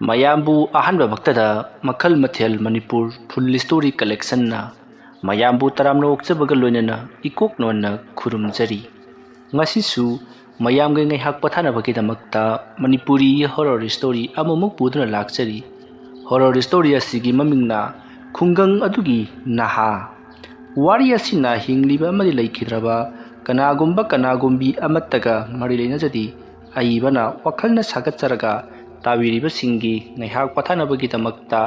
ꯃꯌꯥꯝꯕꯨ ꯑꯍꯥꯟꯕꯃꯛꯇꯗ ꯃꯈꯜ ꯃꯊꯦꯜ ꯃꯅꯤꯄꯨꯔ ꯐꯨꯜ ꯁ꯭ꯇꯣꯔꯤ ꯀꯂꯦꯛꯁꯟꯅ ꯃꯌꯥꯝꯕꯨ ꯇꯔꯥꯝꯅ ꯑꯣꯛꯆꯕꯒ ꯂꯣꯏꯅꯅ ꯏꯀꯣꯛꯅꯣꯟꯅ ꯈꯨꯔꯨꯝꯖꯔꯤ꯫ ꯉꯁꯤꯁꯨ ꯃꯌꯥꯝꯒ ꯉꯥꯏꯍꯥꯛ ꯄꯣꯊꯥꯅꯕꯒꯤꯗꯃꯛꯇ ꯃꯅꯤꯄꯨꯔꯤ ꯍꯣꯔꯔ ꯁ꯭ꯇꯣꯔꯤ ꯑꯃꯃꯨꯛ ꯄꯨꯗꯨꯅ ꯂꯥꯛꯆꯔꯤ꯫ ꯍꯣꯔꯔ ꯁ꯭ꯇꯣꯔꯤ ꯑꯁꯤꯒꯤ ꯃꯃꯤꯡꯅ ꯈꯨꯡꯒꯪ ꯑꯗꯨꯒꯤ ꯅꯍꯥ꯫ ꯋꯥꯔꯤ ꯑꯁꯤꯅ ꯍꯤꯡꯂꯤꯕ ꯑꯃꯗꯤ ꯂꯩꯈꯤꯗ꯭ꯔꯕ ꯀꯅꯥꯒꯨꯝꯕꯤ ꯑꯃꯠꯇꯒ ꯃꯔꯤ ꯂꯩꯅꯖꯗꯦ꯫ ꯑꯏꯕꯅ ꯋꯥꯈꯜꯅ ꯁꯥꯒꯠꯆꯔꯒ ꯇꯥꯕꯤꯔꯤꯕꯁꯤꯡꯒꯤ ꯉꯥꯏꯍꯥꯛ ꯄꯣꯊꯥꯅꯕꯒꯤꯗꯃꯛꯇ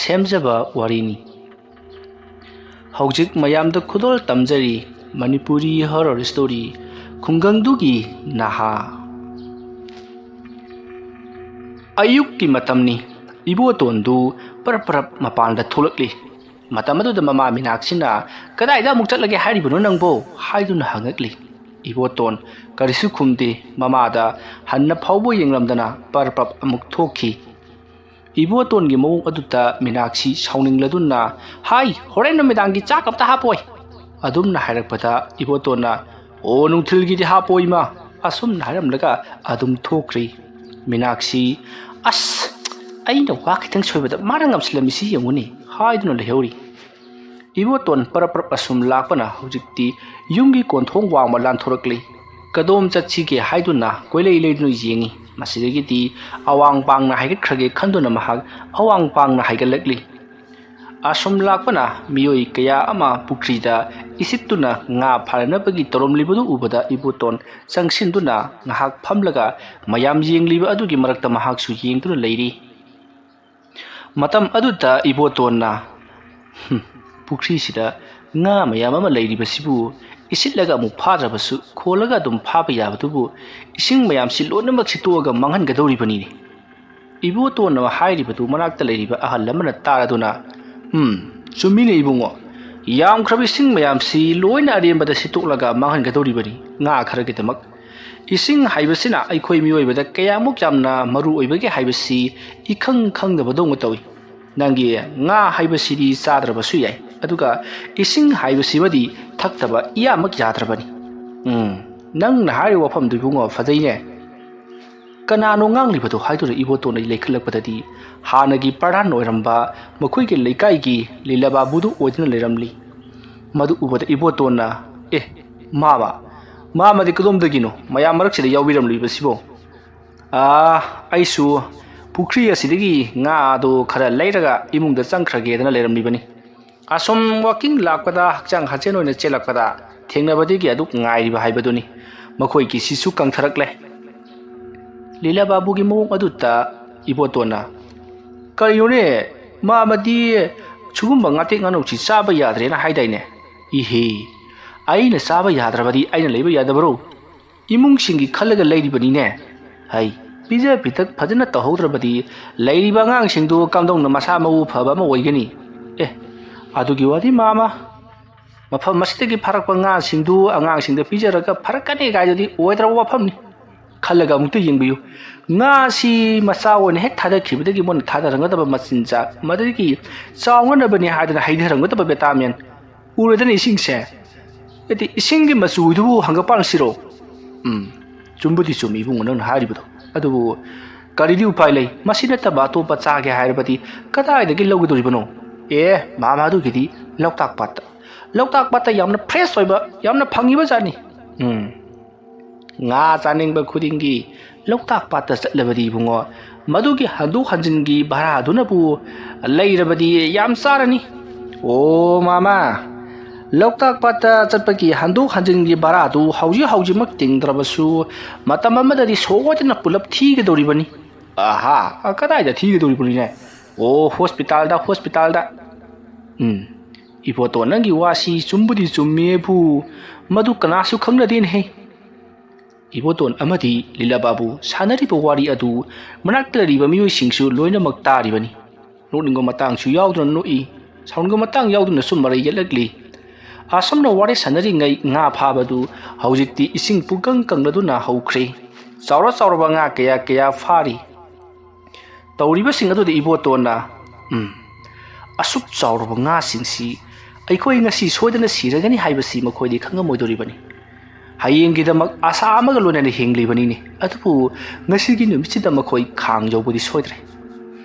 ꯁꯦꯝꯖꯕ ꯋꯥꯔꯤꯅꯤ꯫ ꯍꯧꯖꯤꯛ ꯃꯌꯥꯝꯗ ꯈꯨꯗꯣꯜ ꯇꯝꯖꯔꯤ ꯃꯅꯤꯄꯨꯔꯤ ꯍꯣꯔꯔ ꯁ꯭ꯇꯣꯔꯤ ꯈꯨꯡꯒꯪꯗꯨꯒꯤ ꯅꯍꯥ꯫ ꯑꯌꯨꯛꯀꯤ ꯃꯇꯝꯅꯤ꯫ ꯏꯕꯣꯇꯣꯟꯗꯨ ꯄꯔꯞ ꯃꯄꯥꯟꯗ ꯊꯣꯛꯂꯛꯂꯤ꯫ ꯃꯇꯝ ꯑꯗꯨꯗ ꯃꯃꯥ ꯃꯤꯅꯥꯛꯁꯤꯅ "ꯀꯗꯥꯏꯗ ꯑꯃꯨꯛ ꯆꯠꯂꯒꯦ ꯍꯥꯏꯔꯤꯕꯅꯣ ꯅꯪꯕꯣ?" ꯍꯥꯏꯗꯨꯅ ꯍꯪꯉꯛꯂꯤ꯫ ꯏꯕꯣꯇꯣꯟ ꯀꯔꯤꯁꯨ ꯈꯨꯝꯗꯦ꯫ ꯃꯃꯥꯗ ꯍꯟꯅ ꯐꯥꯎꯕ ꯌꯦꯡꯂꯝꯗꯅ ꯄꯔꯞ ꯑꯃꯨꯛ ꯊꯣꯛꯈꯤ꯫ ꯏꯕꯣꯇꯣꯟꯒꯤ ꯃꯑꯣꯡ ꯑꯗꯨꯗ ꯃꯤꯅꯥꯛꯁꯤ ꯁꯥꯎꯅꯤꯡꯂꯗꯨꯅ "ꯍꯥꯏ, ꯍꯣꯔꯦꯟ ꯅꯨꯃꯤꯗꯥꯡꯒꯤ ꯆꯥꯛ ꯑꯝꯇ ꯍꯥꯞꯄꯣꯏ" ꯑꯗꯨꯝꯅ ꯍꯥꯏꯔꯛꯄꯗ ꯏꯕꯣꯇꯣꯟꯅ "ꯑꯣ, ꯅꯨꯡꯊꯤꯜꯒꯤꯗꯤ ꯍꯥꯞꯄꯣ ꯏꯃꯥ" ꯑꯁꯨꯝꯅ ꯍꯥꯏꯔꯝꯂꯒ ꯑꯗꯨꯝ ꯊꯣꯛꯈ꯭ꯔꯤ꯫ ꯃꯤꯅꯥꯛꯁꯤ "ꯑꯁ, ꯑꯩꯅ ꯋꯥ ꯈꯤꯇꯪ ꯁꯣꯏꯕꯗ ꯃꯥꯅ ꯉꯝꯁꯤꯜꯂꯝꯃꯤꯁꯤ ꯌꯦꯡꯉꯨꯅꯦ" ꯍꯥꯏꯗꯨꯅ ꯂꯩꯍꯧꯔꯤ꯫ ꯏꯕꯣꯇꯣꯟ ꯄꯔꯞ ꯑꯁꯨꯝ ꯂꯥꯛꯄꯅ ꯍꯧꯖꯤꯛꯇꯤ ꯌꯨꯝꯒꯤ ꯀꯣꯟꯊꯣꯡ ꯋꯥꯡꯃ ꯂꯥꯟꯊꯣꯔꯛꯂꯤ꯫ ꯀꯗꯣꯝ ꯆꯠꯁꯤꯒꯦ ꯍꯥꯏꯗꯨꯅ ꯀꯣꯏꯂꯩ ꯂꯩꯗꯨꯅ ꯌꯦꯡꯉꯤ꯫ ꯃꯁꯤꯗꯒꯤꯗꯤ ꯑꯋꯥꯡ ꯄꯥꯡꯅ ꯍꯥꯏꯒꯠꯈ꯭ꯔꯒꯦ ꯈꯟꯗꯨꯅ ꯃꯍꯥꯛ ꯑꯋꯥꯡ ꯄꯥꯡꯅ ꯍꯥꯏꯒꯠꯂꯛꯂꯤ꯫ ꯑꯁꯨꯝ ꯂꯥꯛꯄꯅ ꯃꯤꯑꯣꯏ ꯀꯌꯥ ꯑꯃ ꯄꯨꯈ꯭ꯔꯤꯗ ꯏꯁꯤꯠꯇꯨꯅ ꯉꯥ ꯐꯥꯅꯅꯕꯒꯤ ꯇꯧꯔꯝꯂꯤꯕꯗꯨ ꯎꯕꯗ ꯏꯕꯣꯇꯣꯟ ꯆꯪꯁꯤꯟꯗꯨꯅ ꯉꯥꯏꯍꯥꯛ ꯐꯝꯂꯒ ꯃꯌꯥꯝ ꯌꯦꯡꯂꯤꯕ ꯑꯗꯨꯒꯤ ꯃꯔꯛꯇ ꯃꯍꯥꯛꯁꯨ ꯌꯦꯡꯗꯨꯅ ꯂꯩꯔꯤ꯫ ꯃꯇꯝ ꯑꯗꯨꯗ ꯏꯕꯣꯇꯣꯟꯅ "ꯄꯨꯈ꯭ꯔꯤꯁꯤꯗ ꯉꯥ ꯃꯌꯥꯝ ꯑꯃ ꯂꯩꯔꯤꯕꯁꯤꯕꯨ ꯏꯁꯤꯠꯂꯒ ꯑꯃꯨꯛ ꯐꯥꯗ꯭ꯔꯕꯁꯨ ꯈꯣꯜꯂꯒ ꯑꯗꯨꯝ ꯐꯥꯕ ꯌꯥꯕꯗꯨꯕꯨ ꯏꯁꯤꯡ ꯃꯌꯥꯝꯁꯤ ꯂꯣꯏꯅꯃꯛ ꯁꯤꯠꯇꯣꯛꯑꯒ ꯃꯥꯡꯍꯟꯒꯗꯧꯔꯤꯕꯅꯤꯅꯦ." ꯏꯕꯣꯇꯣꯟꯅ ꯍꯥꯏꯔꯤꯕꯗꯨ ꯃꯅꯥꯛꯇ ꯂꯩꯔꯤꯕ ꯑꯍꯜ ꯑꯃꯅ ꯇꯥꯔꯗꯨꯅ "ꯆꯨꯝꯃꯤꯅꯦ ꯏꯕꯨꯡꯉꯣ, ꯌꯥꯝꯈ꯭ꯔꯕ ꯏꯁꯤꯡ ꯃꯌꯥꯝꯁꯤ ꯂꯣꯏꯅ ꯑꯔꯦꯝꯕꯗ ꯁꯤꯠꯇꯣꯛꯂꯒ ꯃꯥꯡꯍꯟꯒꯗꯧꯔꯤꯕꯅꯤ ꯉꯥ ꯈꯔꯒꯤꯗꯃꯛ꯫ ꯏꯁꯤꯡ ꯍꯥꯏꯕꯁꯤꯅ ꯑꯩꯈꯣꯏ ꯃꯤꯑꯣꯏꯕꯗ ꯀꯌꯥꯃꯨꯛ ꯌꯥꯝꯅ ꯃꯔꯨ ꯑꯣꯏꯕꯒꯦ ꯍꯥꯏꯕꯁꯤ ꯏꯈꯪ ꯈꯪꯗꯕꯗꯧꯅ ꯇꯧꯏ꯫ ꯅꯪꯒꯤ ꯉꯥ ꯍꯥꯏꯕꯁꯤꯗꯤ ꯆꯥꯗ꯭ꯔꯕꯁꯨ ꯌꯥꯏ, ꯑꯗꯨꯒ ꯏꯁꯤꯡ ꯍꯥꯏꯕꯁꯤꯃꯗꯤ ꯊꯛꯇꯕ ꯏꯌꯥꯃꯛ ꯌꯥꯗ꯭ꯔꯕꯅꯤ꯫ ꯅꯪꯅ ꯍꯥꯏꯔꯤꯕ ꯋꯥꯐꯝꯗꯨ ꯏꯕꯨꯡꯉꯣ ꯐꯖꯩꯅꯦ." "ꯀꯅꯥꯅꯣ ꯉꯥꯡꯂꯤꯕꯗꯣ?" ꯍꯥꯏꯗꯨꯅ ꯏꯕꯣꯇꯣꯟꯅ ꯂꯩꯈꯠꯂꯛꯄꯗꯗꯤ ꯍꯥꯟꯅꯒꯤ ꯄ꯭ꯔꯙꯥꯟ ꯑꯣꯏꯔꯝꯕ ꯃꯈꯣꯏꯒꯤ ꯂꯩꯀꯥꯏꯒꯤ ꯂꯤꯂꯥꯕꯥꯕꯨꯗꯨ ꯑꯣꯏꯗꯨꯅ ꯂꯩꯔꯝꯂꯤ꯫ ꯃꯗꯨ ꯎꯕꯗ ꯏꯕꯣꯇꯣꯟꯅ ꯃꯥꯃꯗꯤ ꯀꯗꯣꯝꯗꯒꯤꯅꯣ ꯃꯌꯥꯝ ꯃꯔꯛꯁꯤꯗ ꯌꯥꯎꯕꯤꯔꯝꯂꯤꯕꯁꯤꯕꯣ?" "ꯑꯩꯁꯨ ꯄꯨꯈ꯭ꯔꯤ ꯑꯁꯤꯗꯒꯤ ꯉꯥꯗꯣ ꯈꯔ ꯂꯩꯔꯒ ꯏꯃꯨꯡꯗ ꯆꯪꯈ꯭ꯔꯒꯦꯗꯅ ꯂꯩꯔꯝꯂꯤꯕꯅꯤ꯫ ꯑꯁꯨꯝ ꯋꯥꯀꯤꯡ ꯂꯥꯛꯄꯗ ꯍꯛꯆꯥꯡ ꯍꯛꯆꯦꯜ ꯑꯣꯏꯅ ꯆꯦꯜꯂꯛꯄꯗ ꯊꯦꯡꯅꯕꯗꯒꯤ ꯑꯗꯨꯛ ꯉꯥꯏꯔꯤꯕ ꯍꯥꯏꯕꯗꯨꯅꯤ꯫ ꯃꯈꯣꯏꯒꯤ ꯁꯤꯁꯨ ꯀꯪꯊꯔꯛꯂꯦ." ꯂꯤꯂꯥꯕꯥꯕꯨꯒꯤ ꯃꯑꯣꯡ ꯑꯗꯨꯗ ꯏꯕꯣꯇꯣꯟꯅ "ꯀꯔꯤꯅꯣꯅꯦ, ꯃꯥꯃꯗꯤ ꯁꯤꯒꯨꯝꯕ ꯉꯥꯇꯦꯛ ꯉꯥꯅꯧꯁꯤ ꯆꯥꯕ ꯌꯥꯗ꯭ꯔꯦꯅ ꯍꯥꯏꯗꯥꯏꯅꯦ?" "ꯏꯍꯦ, ꯑꯩꯅ ꯆꯥꯕ ꯌꯥꯗ꯭ꯔꯕꯗꯤ ꯑꯩꯅ ꯂꯩꯕ ꯌꯥꯗꯕꯔꯣ? ꯏꯃꯨꯡꯁꯤꯡꯒꯤ ꯈꯜꯂꯒ ꯂꯩꯔꯤꯕꯅꯤꯅꯦ꯫ ꯄꯤꯖ ꯄꯤꯊꯛ ꯐꯖꯅ ꯇꯧꯍꯧꯗ꯭ꯔꯕꯗꯤ ꯂꯩꯔꯤꯕ ꯑꯉꯥꯡꯁꯤꯡꯗꯨ ꯀꯝꯗꯧꯅ ꯃꯁꯥ ꯃꯎ ꯐꯕ ꯑꯃ ꯑꯣꯏꯒꯅꯤ? ꯑꯗꯨꯒꯤ ꯋꯥꯗꯤ ꯃꯥꯃ, ꯃꯐꯝ ꯑꯁꯤꯗꯒꯤ ꯐꯥꯔꯛꯄ ꯉꯥꯁꯤꯡꯗꯨ ꯑꯉꯥꯡꯁꯤꯡꯗ ꯄꯤꯖꯔꯒ ꯐꯔꯛꯀꯅꯤ ꯀꯥꯏꯗꯨꯗꯤ ꯑꯣꯏꯗ꯭ꯔꯕ ꯋꯥꯐꯝꯅꯤ꯫ ꯈꯜꯂꯒ ꯑꯃꯨꯛꯇ ꯌꯦꯡꯕꯤꯌꯨ, ꯉꯥꯁꯤ ꯃꯆꯥ ꯑꯣꯏꯅ ꯍꯦꯛ ꯊꯥꯗꯈꯤꯕꯗꯒꯤ ꯃꯣꯏꯅ ꯊꯥꯗꯔꯝꯒꯗꯕ ꯃꯆꯤꯟꯖꯥꯛ, ꯃꯗꯨꯗꯒꯤ ꯆꯥꯎꯅꯅꯕꯅꯤ ꯍꯥꯏꯗꯅ ꯍꯩꯊꯔꯝꯒꯗꯕ ꯚꯤꯇꯥꯃꯤꯟ, ꯎꯔꯗꯅ ꯏꯁꯤꯡꯁꯦ, ꯏꯁꯤꯡꯒꯤ ꯃꯆꯨꯗꯨꯕꯨ ꯍꯪꯒꯄꯥꯟꯁꯤꯔꯣ?" "ꯆꯨꯝꯕꯨꯗꯤ ꯆꯨꯝꯃꯤ ꯏꯕꯨꯡꯉꯣ ꯅꯪꯅ ꯍꯥꯏꯔꯤꯕꯗꯣ, ꯑꯗꯨꯕꯨ ꯀꯔꯤꯗꯤ ꯎꯄꯥꯏ ꯂꯩ? ꯃꯁꯤ ꯅꯠꯇꯕ ꯑꯇꯣꯞꯄ ꯆꯥꯒꯦ ꯍꯥꯏꯔꯕꯗꯤ ꯀꯗꯥꯏꯗꯒꯤ ꯂꯧꯒꯗꯧꯔꯤꯕꯅꯣ?" "ꯃꯥꯃ, ꯑꯗꯨꯒꯤꯗꯤ ꯂꯣꯛꯇꯥꯛ ꯄꯥꯠꯇ ꯌꯥꯝꯅ ꯐ꯭ꯔꯦꯁ ꯑꯣꯏꯕ ꯌꯥꯝꯅ ꯐꯪꯉꯤꯕ ꯖꯥꯠꯅꯤ." "ꯉꯥ ꯆꯥꯅꯤꯡꯕ ꯈꯨꯗꯤꯡꯒꯤ ꯂꯣꯛꯇꯥꯛ ꯄꯥꯠꯇ ꯆꯠꯂꯕꯗꯤ ꯏꯕꯨꯡꯉꯣ, ꯃꯗꯨꯒꯤ ꯍꯟꯗꯣꯛ ꯍꯟꯖꯤꯟꯒꯤ ꯚꯔꯥꯗꯨꯅꯕꯨ ꯂꯩꯔꯕꯗꯤ ꯌꯥꯝ ꯆꯥꯔꯅꯤ." "ꯑꯣ ꯃꯥꯃ, ꯂꯣꯛꯇꯥꯛ ꯄꯥꯠꯇ ꯆꯠꯄꯒꯤ ꯍꯟꯗꯣꯛ ꯍꯟꯖꯤꯟꯒꯤ ꯚꯔꯥꯗꯨ ꯍꯧꯖꯤꯛꯃꯛ ꯇꯤꯡꯗ꯭ꯔꯕꯁꯨ ꯃꯇꯝ ꯑꯃꯗꯗꯤ ꯁꯣꯏꯗꯅ ꯄꯨꯂꯞ ꯊꯤꯒꯗꯧꯔꯤꯕꯅꯤ." "ꯀꯗꯥꯏꯗ ꯊꯤꯒꯗꯧꯔꯤꯕꯅꯤꯅꯦ?" "ꯍꯣꯁꯄꯤꯇꯥꯜꯗ." "ꯏꯕꯣꯇꯣꯟ, ꯅꯪꯒꯤ ꯋꯥꯁꯤ ꯆꯨꯝꯕꯨꯗꯤ ꯆꯨꯝꯃꯦꯕꯨ ꯃꯗꯨ ꯀꯅꯥꯁꯨ ꯈꯪꯅꯗꯦꯅꯦꯍꯦ." ꯏꯕꯣꯇꯣꯟ ꯑꯃꯗꯤ ꯂꯤꯂꯥꯕꯥꯕꯨ ꯁꯥꯟꯅꯔꯤꯕ ꯋꯥꯔꯤ ꯑꯗꯨ ꯃꯅꯥꯛꯇ ꯂꯩꯔꯤꯕ ꯃꯤꯑꯣꯏꯁꯤꯡꯁꯨ ꯂꯣꯏꯅꯃꯛ ꯇꯥꯔꯤꯕꯅꯤ꯫ ꯅꯣꯛꯅꯤꯡꯕ ꯃꯇꯥꯡꯁꯨ ꯌꯥꯎꯗꯨꯅ ꯅꯣꯛꯏ, ꯁꯥꯎꯅꯤꯡꯕ ꯃꯇꯥꯡ ꯌꯥꯎꯗꯨꯅꯁꯨ ꯃꯔꯩ ꯌꯦꯠꯂꯛꯂꯤ꯫ ꯑꯁꯨꯝꯅ ꯋꯥꯔꯤ ꯁꯥꯟꯅꯔꯤꯉꯩ ꯉꯥ ꯐꯥꯕꯗꯨ ꯍꯧꯖꯤꯛꯇꯤ ꯏꯁꯤꯡ ꯄꯨꯡꯀꯪ ꯀꯪꯂꯗꯨꯅ ꯍꯧꯈ꯭ꯔꯦ꯫ ꯆꯥꯎꯔꯕ ꯉꯥ ꯀꯌꯥ ꯐꯥꯔꯤ꯫ ꯇꯧꯔꯤꯕꯁꯤꯡ ꯑꯗꯨꯗ ꯏꯕꯣꯇꯣꯟꯅ "ꯑꯁꯨꯛ ꯆꯥꯎꯔꯕ ꯉꯥꯁꯤꯡꯁꯤ ꯑꯩꯈꯣই ꯉꯁꯤ ꯁꯣꯏꯗꯅ ꯁꯤꯔꯒꯅꯤ ꯍꯥꯏꯕꯁꯤ ꯃꯈꯣꯏꯗꯤ ꯈꯪꯉꯝꯃꯣꯏꯗꯧꯔꯤꯕꯅꯤ꯫ ꯍꯌꯦꯡꯒꯤꯗꯃꯛ ꯑꯁꯥ ꯑꯃꯒ ꯂꯣꯏꯅꯅ ꯍꯤꯡꯂꯤꯕꯅꯤꯅꯦ, ꯑꯗꯨꯕꯨ ꯉꯁꯤꯒꯤ ꯅꯨꯃꯤꯠꯁꯤꯗ ꯃꯈꯣꯏ ꯈꯥꯡ ꯌꯧꯕꯗꯤ ꯁꯣꯏꯗ꯭ꯔꯦ꯫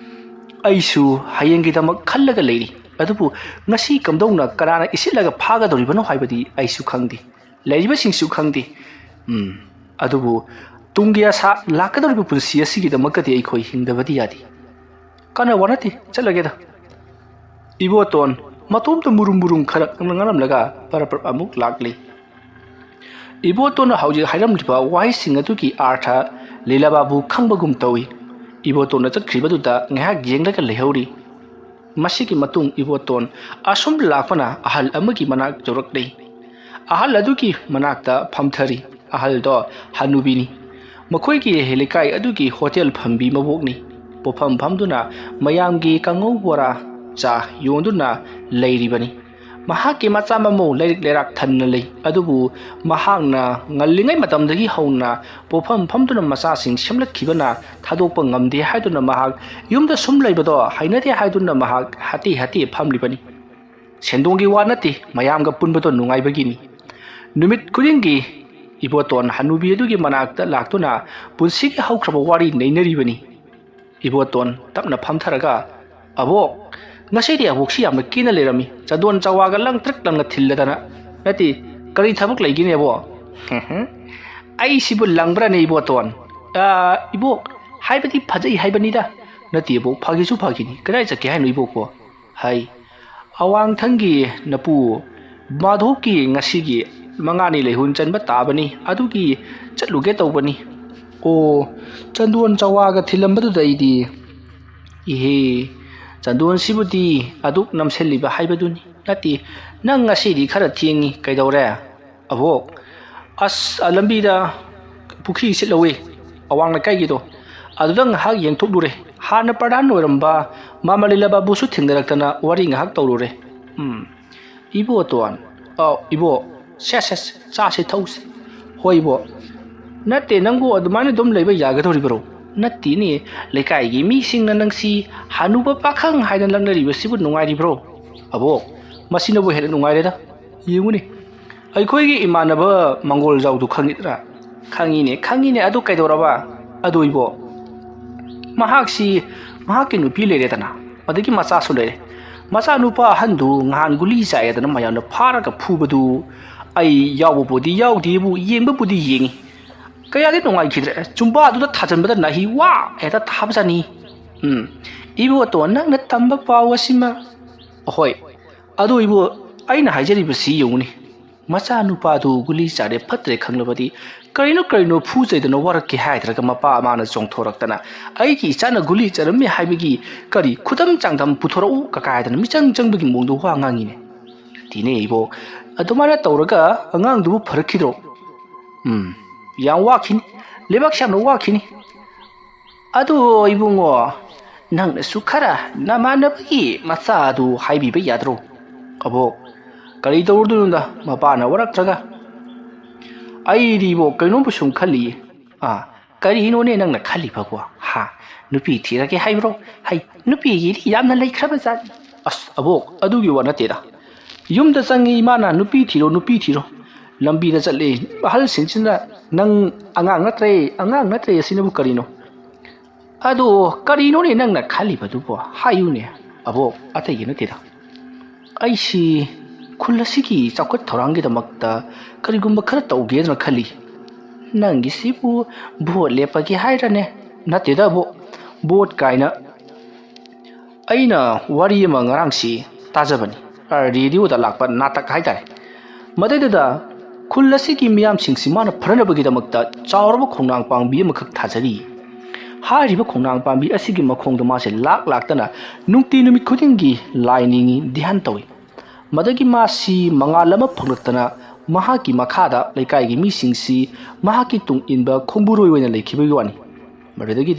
ꯑꯩꯁꯨ ꯍꯌꯦꯡꯒꯤꯗꯃꯛ ꯈꯜꯂꯒ ꯂꯩꯔꯤ ꯑꯗꯨꯕꯨ ꯉꯁꯤ ꯀꯝꯗꯧꯅ ꯀꯅꯥꯅ ꯏꯁꯤꯠꯂꯒ ꯐꯥꯒꯗꯧꯔꯤꯕꯅꯣ ꯍꯥꯏꯕꯗꯤ ꯑꯩꯁꯨ ꯈꯪꯗꯦ ꯂꯩꯔꯤꯕꯁꯤꯡꯁꯨ ꯈꯪꯗꯦ ꯑꯗꯨꯕꯨ ꯇꯨꯡꯒꯤ ꯑꯁꯥ ꯂꯥꯛꯀꯗꯧꯔꯤꯕ ꯄꯨꯟꯁꯤ ꯑꯁꯤꯒꯤꯗꯃꯛꯇꯗꯤ ꯑꯩꯈꯣꯏ ꯍꯤꯡꯗꯕꯗꯤ ꯌꯥꯗꯦ ꯀꯥꯟꯅꯕ ꯅꯠꯇꯦ ꯆꯠꯂꯒꯦꯗ ꯏꯕꯣꯇꯣꯟ ꯃꯇꯣꯝꯇ ꯃꯨꯔꯨꯝ ꯈꯔ ꯉꯥꯡꯂꯝꯂꯒ ꯄꯔꯞ ꯑꯃꯨꯛ ꯂꯥꯛꯂꯤ ꯏꯕꯣꯇꯣꯟꯅ ꯍꯧꯖꯤꯛ ꯍꯥꯏꯔꯝꯂꯤꯕ ꯋꯥꯍꯩꯁꯤꯡ ꯑꯗꯨꯒꯤ ꯑꯥꯔꯊ ꯂꯤꯂꯥꯕꯥꯕꯨ ꯈꯪꯕꯒꯨm ꯇꯧꯏ ꯏꯕꯣꯇꯣꯟꯅ ꯆꯠꯈ꯭ꯔꯤꯕꯗꯨꯗ ꯉꯥꯏꯍꯥꯛ ꯌꯦꯡꯂꯒ ꯂꯩꯍꯧꯔꯤ ꯃꯁꯤꯒꯤ ꯃꯇꯨꯡ ꯏꯕꯣꯇꯣꯟ ꯑꯁꯨꯝ ꯂꯥꯛꯄꯅ ꯑꯍꯜ ꯑꯃꯒꯤ ꯃꯅꯥꯛ ꯌꯧꯔꯛꯂꯤ ꯑꯍꯜ ꯑꯗꯨꯒꯤ ꯃꯅꯥꯛꯇ ꯐꯝꯊꯔꯤ ꯑꯍꯜꯗꯣ ꯍꯅꯨꯕꯤꯅꯤ ꯃꯈꯣꯏꯒꯤ ꯂꯩꯀꯥꯏ ꯑꯗꯨꯒꯤ ꯍꯣꯇꯦꯜ ꯐꯝꯕꯤ ꯃꯕꯣꯛꯅꯤ ꯄꯣꯐꯝ ꯐꯝꯗꯨꯅ ꯃꯌꯥꯝꯒꯤ ꯀꯥꯡꯉꯧ ꯕꯣꯔꯥ ꯆꯥ ꯌꯣꯟꯗꯨꯅ ꯂꯩꯔꯤꯕꯅꯤ ꯃꯍꯥꯛꯀꯤ ꯃꯆꯥ ꯃꯃꯧ ꯂꯩꯔꯤꯛ ꯂꯩꯔꯥꯛ ꯊꯟꯅ ꯂꯩ ꯑꯗꯨꯕꯨ ꯃꯍꯥꯛꯅ ꯉꯜꯂꯤꯉꯩ ꯃꯇꯝꯗꯒꯤ ꯍꯧꯅ ꯄꯣꯐꯝ ꯐꯝꯗꯨꯅ ꯃꯆꯥꯁꯤꯡ ꯁꯦꯝꯂꯛꯈꯤꯕꯅ ꯊꯥꯗꯣꯛꯄ ꯉꯝꯗꯦ ꯍꯥꯏꯗꯨꯅ ꯃꯍꯥꯛ ꯌꯨꯝꯗ ꯁꯨꯝ ꯂꯩꯕꯗꯣ ꯍꯩꯅꯗꯦ ꯍꯥꯏꯗꯨꯅ ꯃꯍꯥꯛ ꯍꯥꯇꯦ ꯐꯝꯂꯤꯕꯅꯤ ꯁꯦꯟꯗꯣꯡꯒꯤ ꯋꯥ ꯅꯠꯇꯦ ꯃꯌꯥꯝꯒ ꯄꯨꯟꯕꯗꯣ ꯅꯨꯡꯉꯥꯏꯕꯒꯤꯅꯤ ꯅꯨꯃꯤꯠ ꯈꯨꯗꯤꯡꯒꯤ ꯏꯕꯣꯇꯣꯟ ꯍꯅꯨꯕꯤ ꯑꯗꯨꯒꯤ ꯃꯅꯥꯛꯇ ꯂꯥꯛꯇꯨꯅ ꯄꯨꯟꯁꯤꯒꯤ ꯍꯧꯈ꯭ꯔꯕ ꯋꯥꯔꯤ ꯅꯩꯅꯔꯤꯕꯅꯤ ꯏꯕꯣꯇꯣꯟ ꯇꯞꯅ ꯐꯝꯊꯔꯒ ꯑꯕꯣꯛ ngasi abok si amna kina lerami chadon chawaga lang trik lang thilladana nati kari thabuk laigine abo ai sibu langbra ne iboton ibo haibati phajai haibani da nati abo phagi su phagi ni kadai chake hai no ibok ko hai awang thangi napu madhoki ngasi gi mangani lehun chanba tabani adugi chatluge tawbani o chandon chawaga thilambadu daidi ihe Chandon sibudi aduk namseliba haibaduni nati nang ngasidi khara thiengi kaidore abok as alambida pukhi sitlawe awang na kaigi do adudang hak yengthok dure hana padan oiramba mamalila babu su thingdaraktana wari ngahak tawrure ibo toan ibo ses cha se thous hoibo nate nangbo adumani dum leiba yagadoribro nati ni lekai gi mi sing na nangsi hanuba pakhang haidan langnari basibu nungai bro abo masina bo hela nungai reda yenguni ai khoi gi imanaba mangol jaw du khangidra khangi ne adu kaidoraba adu ibo mahaki nupi le redana adagi macha su le macha nupa handu ngan guli saidana mayana phara ka phubadu ai yawu bodi yawdi bu yengba budi yengi kaya di nungai khidre chumba adu thajan bada nahi wa eta thabjani ibo to nang na tamba pawasima hoi adu ibo aina haijari basi yungni macha nupa du guli sare phatre khanglabadi karino phu jaidana warak ki haidraga mapa amana chongthoraktana ai ki chana guli charami haibigi kari khudam changdam puthorau kakaidana michang changbagi mongdu wa ngangi ne tine ibo adumara tawraga angang du pharakidro yang wakini lebak syam wakini aduh ibungo nang sukara nama nabagi masa adu haibi be yadro abo kali tawurdunda mapana warak traga ai ribo kaino busum khali kari no ne nang na khali phagwa ha nupi thira ke haibro hai nupi gi yamna leikhra ba as abo adu gi wana tera yumda changi mana nupi thiro lambi da chatle hal sinchina nang angang natre asinabu karino ado karino ne nang na khali badu po hayu ne abo atai gi natira aisi khullasigi chakot thorangi da makta karigumba khara tauge na khali nangi sibu bhot lepagi hairane nate da bo bot kaina aina wari ma ngarangsi tajabani radio da lakpa natak haidare madai da खुल्लसी की मियाम सिंगसिमान फरनबगी दमकता चावरब खोंनांग पांगबी मखक थाजरी हारिब खोंनांग पांबी असिगी मखोंग दमासे लाक तना नुक्ति नुमित खुदिंगी लाइनिंगी ध्यान तवे मदगी मासी मंगालम फगलक्तना महाकी मखादा लेकाइगी मिसिंगसी महाकी तुंग इनबा खोंबुरोय वना लेखिबगी वानी Madgi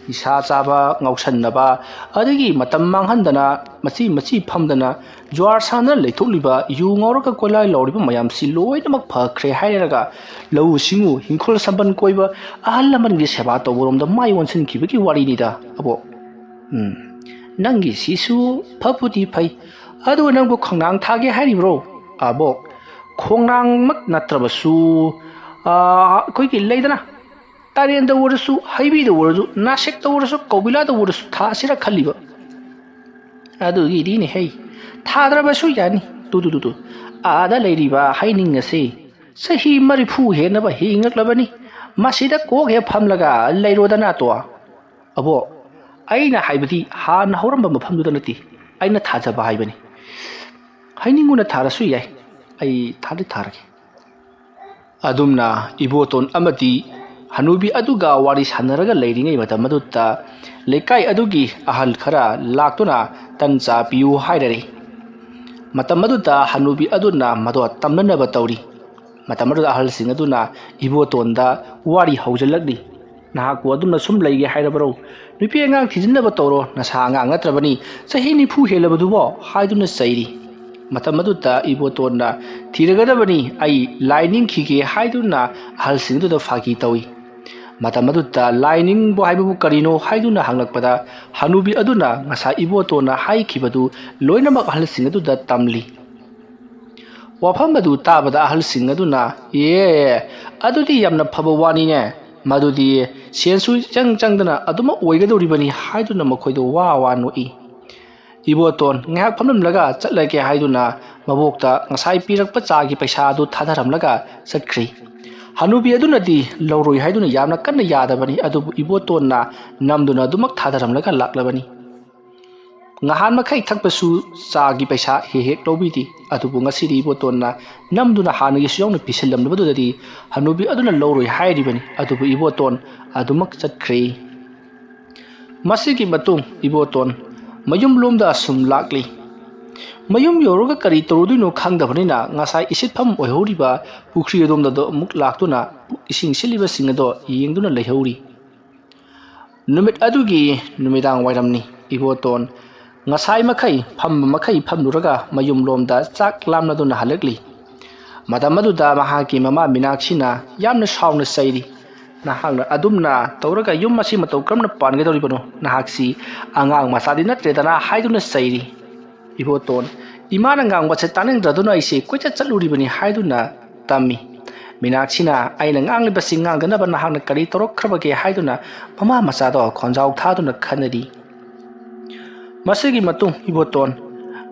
isa chaba ngausanaba adagi matam manghandana machi phamdana jwar sana leitholiba yu ngoraka kolai loriba mayam si loinamak phakre hairaga lau singu hingkhol samban koiba ahallaman gi seba toborom da mai wonsin kibagi wari ni da abo nangi sisu phaputi phai adu nangbu khangnang thage hairibro abo khongnang mak natrabasu koi gi leidana Tarian the Wursu, Hibi the Wursu, Nashik the Wursu, Kobila the Wursu, Tasira Kaliba. ꯑꯗꯨꯒꯤꯗꯤꯅꯦ ꯍꯩ ꯊꯥꯗ꯭ꯔꯕꯁꯨ ꯌꯥꯅꯤ two ꯑꯥꯗ ꯂꯩꯔꯤꯕ ꯍꯩꯅꯤꯡ ꯑꯁꯤ ꯆꯍꯤ 40 ꯍꯦꯟꯅꯕ ꯍꯤꯡꯉꯛꯂꯕꯅꯤ ꯃꯁꯤꯗ ꯀꯣꯛ ꯍꯦꯛ ꯐꯝꯂꯒ ꯂꯩꯔꯣꯗꯅ ꯇꯣ ꯑꯕꯣ ꯑꯩꯅ ꯍꯥꯏꯕꯗꯤ ꯍꯥꯟꯅ ꯍꯧꯔꯝꯕ ꯃꯐꯝꯗꯨꯗ ꯅꯠꯇꯦ ꯑꯩꯅ ꯊꯥꯖꯕ ꯍꯥꯏꯕꯅꯤ ꯍꯩꯅꯤꯡꯒꯨꯅ ꯊꯥꯔꯁꯨ ꯌꯥꯏ ꯑꯩ ꯊꯥꯔꯒꯦ ꯑꯗꯨꯝꯅ ꯏꯕꯣꯇꯣꯟ ꯑꯃꯗꯤ ꯍꯅꯨꯕꯤ ꯑꯗꯨꯒ ꯋꯥꯔꯤ ꯁꯥꯟꯅꯔꯒ ꯂꯩꯔꯤꯉꯩ ꯃꯇꯝ ꯑꯗꯨꯗ ꯂꯩꯀꯥꯏ ꯑꯗꯨꯒꯤ ꯑꯍꯜ ꯈꯔ ꯂꯥꯛꯇꯨꯅ ꯇꯟ ꯆꯥ ꯄꯤꯌꯨ ꯍꯥꯏꯔꯔꯤ ꯃꯇꯝ ꯑꯗꯨꯗ ꯍꯅꯨꯕꯤ ꯑꯗꯨꯅ ꯃꯗꯣ ꯇꯝꯅꯅꯕ ꯇꯧꯔꯤ ꯃꯇꯝ ꯑꯗꯨꯗ ꯑꯍꯜꯁꯤꯡ ꯑꯗꯨꯅ ꯏꯕꯣꯇꯣꯟꯗ ꯋꯥꯔꯤ ꯍꯧꯖꯤꯜꯂꯛꯂꯤ ꯅꯍꯥꯛꯄꯨ ꯑꯗꯨꯝꯅ ꯁꯨꯝ ꯂꯩꯒꯦ ꯍꯥꯏꯔꯕꯔꯣ ꯅꯨꯄꯤ ꯑꯉꯥꯡ ꯊꯤꯖꯤꯟꯅꯕ ꯇꯧꯔꯣ ꯅꯁꯥ ꯑꯉꯥꯡ ꯅꯠꯇ꯭ꯔꯕꯅꯤ ꯆꯍꯤ 40 ꯍꯦꯜꯂꯕꯗꯨꯕꯣ ꯍꯥꯏꯗꯨꯅ ꯆꯩꯔꯤ ꯃꯇꯝ ꯑꯗꯨꯗ ꯏꯕꯣꯇꯣꯟꯅ ꯊꯤꯔꯒꯗꯕꯅꯤ ꯑꯩ ꯂꯥꯏ ꯅꯤꯡꯈꯤꯒꯦ ꯍꯥꯏꯗꯨꯅ ꯑꯍꯜꯁꯤꯡ ꯑꯗꯨꯗ ꯐꯥꯒꯤ ꯇꯧꯏ ꯃꯇꯝ ꯑꯗꯨꯗ ꯂꯥꯏ ꯅꯤꯡꯕ ꯍꯥꯏꯕꯕꯨ ꯀꯔꯤꯅꯣ ꯍꯥꯏꯗꯨꯅ ꯍꯪꯂꯛꯄꯗ ꯍꯅꯨꯕꯤ ꯑꯗꯨꯅ ꯉꯁꯥꯏ ꯏꯕꯣꯇꯣꯟꯅ ꯍꯥꯏꯈꯤꯕꯗꯨ ꯂꯣꯏꯅꯃꯛ ꯑꯍꯜꯁꯤꯡ ꯑꯗꯨꯗ ꯇꯝꯂꯤ ꯋꯥꯐꯝ ꯑꯗꯨ ꯇꯥꯕꯗ ꯑꯍꯜꯁꯤꯡ ꯑꯗꯨꯅ ꯑꯗꯨꯗꯤ ꯌꯥꯝꯅ ꯐꯕ ꯋꯥꯅꯤꯅꯦ ꯃꯗꯨꯗꯤ ꯁꯦꯟꯁꯨ ꯆꯪꯗꯅ ꯑꯗꯨꯃꯛ ꯑꯣꯏꯒꯗꯧꯔꯤꯕꯅꯤ ꯍꯥꯏꯗꯨꯅ ꯃꯈꯣꯏꯗꯣ ꯋꯥ ꯅꯣꯛꯏ ꯏꯕꯣꯇꯣꯟ ꯉꯥꯏꯍꯥꯛ ꯐꯝꯂꯝꯂꯒ ꯆꯠꯂꯒꯦ ꯍꯥꯏꯗꯨꯅ ꯃꯕꯣꯛꯇ ꯉꯁꯥꯏ ꯄꯤꯔꯛꯄ ꯆꯥꯒꯤ ꯄꯩꯁꯥ ꯑꯗꯨ ꯊꯥꯗꯔꯝꯂꯒ ꯆꯠꯈ꯭ꯔꯤ ꯍꯅꯨꯕꯤ ꯑꯗꯨꯅꯗꯤ ꯂꯧꯔꯣꯏ ꯍꯥꯏꯗꯨꯅ ꯌꯥꯝꯅ ꯀꯟꯅ ꯌꯥꯗꯕꯅꯤ ꯑꯗꯨꯕꯨ ꯏꯕꯣꯇꯣꯟꯅ ꯅꯝꯗꯨꯅ ꯑꯗꯨꯃꯛ ꯊꯥꯗꯔꯝꯂꯒ ꯂꯥꯛꯂꯕꯅꯤ ꯉꯍꯥꯟ ꯃꯈꯩ ꯊꯛꯄꯁꯨ ꯆꯥꯒꯤ ꯄꯩꯁꯥ ꯍꯦꯛ ꯂꯧꯕꯤꯗꯦ ꯑꯗꯨꯕꯨ ꯉꯁꯤꯗꯤ ꯏꯕꯣꯇꯣꯟꯅ ꯅꯝꯗꯨꯅ ꯍꯥꯟꯅꯒꯤꯁꯨ ꯌꯥꯎꯅ ꯄꯤꯁꯤꯜꯂꯝꯂꯕꯗꯨꯗꯗꯤ ꯍꯅꯨꯕꯤ ꯑꯗꯨꯅ ꯂꯧꯔꯣꯏ ꯍꯥꯏꯔꯤꯕꯅꯤ ꯑꯗꯨꯕꯨ ꯏꯕꯣꯇꯣꯟ ꯑꯗꯨꯃꯛ ꯆꯠꯈ꯭ꯔꯦ ꯃꯁꯤꯒꯤ ꯃꯇꯨꯡ ꯏꯕꯣꯇꯣꯟ ꯃꯌꯨꯝꯂꯣꯝꯗ ꯁꯨꯝ ꯂꯥꯛꯂꯤ ꯃꯌꯨꯝ ꯌꯧꯔꯒ ꯀꯔꯤ ꯇꯧꯔꯨꯗꯣꯏꯅꯣ ꯈꯪꯗꯕꯅꯤꯅ ꯉꯁꯥꯏ ꯏꯁꯤꯠꯐꯝ ꯑꯣꯏꯍꯧꯔꯤꯕ ꯄꯨꯈ꯭ꯔꯤ ꯑꯗꯣꯝꯗ ꯑꯃꯨꯛ ꯂꯥꯛꯇꯨꯅ ꯏꯁꯤꯡ ꯁꯤꯠꯂꯤꯕꯁꯤꯡ ꯑꯗꯣ ꯌꯦꯡꯗꯨꯅ ꯂꯩꯍꯧꯔꯤ ꯅꯨꯃꯤꯠ ꯑꯗꯨꯒꯤ ꯅꯨꯃꯤꯗꯥꯡ ꯋꯥꯏꯔꯝꯅꯤ Iboton ngасai makai pham makai pham luraga mayum lomda chak lamnaduna halakli madamaduda mahaki mama minaksina yamna shauna sairi nahangna adumna tawraga yum masi matau kramna pange doribano nahaksi angang masadi natredana haiduna sairi iboton imana ngang wacha taning draduna ise koicha chaluribani haiduna tami minaksina aina ngangli basing ngangana bana hangna kari torok khrabage haiduna mama masado khonjau thaduna khanari masigi matung iboton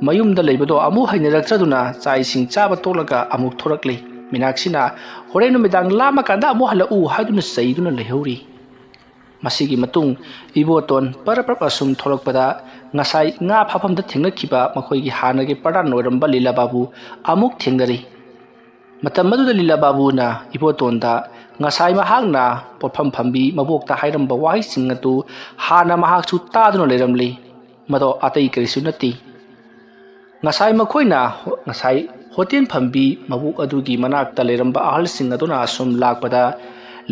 mayumda leibado amu hainaraktraduna chai sing chaba tolaga amuk thorakli minaksina horenu midang lama kanda amu halau haiduna saiduna lehauri masigi matung iboton parapap asum tholakpada ngasai nga phapamda thengnakiba makhoigi hanagi padan noiramba lila babu amuk thengnari matam maduda lila babu na ibotonda ngasai mahangna potpham phambi mabokta hairamba wai singatu hana mahak chu taduna leramli mado atai karisu nati ngasai makhoina ngasai hotel phambi mabuk adugi manakta leramba ahal sing aduna asum lakpada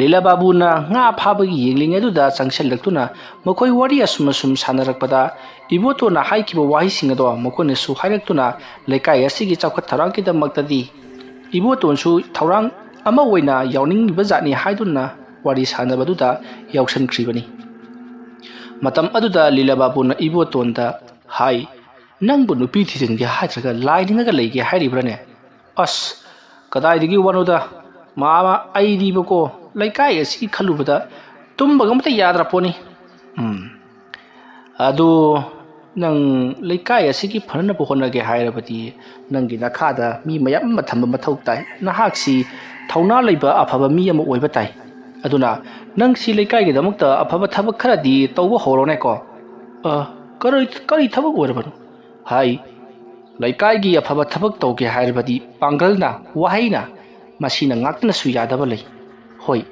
lila babu na nga phabagi yengling aduda changsellaktuna makhoi wari asum sanarakpada iboto na haikiba wahi sing ado makhone su hairaktuna lekai asigi chawkhat tharang kidamakta di iboton su thaurang ama oina yawning bazani haiduna wari sanabaduda yawsan khribani matam aduda lila babu na ibotonda hai nangbu nupi thijinge haitraga laininga leige hairibrane as kadai digi wanoda mama aidi bako laikai asi khalubada tumbagamta yadra poni adu nang laikai asi ki phanna pohonage hairabati nangi nakhada mi mayam mathamba mathau tai nahaksi thauna leiba afaba mi ama oiba tai aduna nang si lekai gi damakta afaba thabak kharadi tawba horone ko kari thabak oirabanu hai lekai gi afaba thabak tawge hairabadi pangalna wahaina masina ngakna su yadaba lei hoi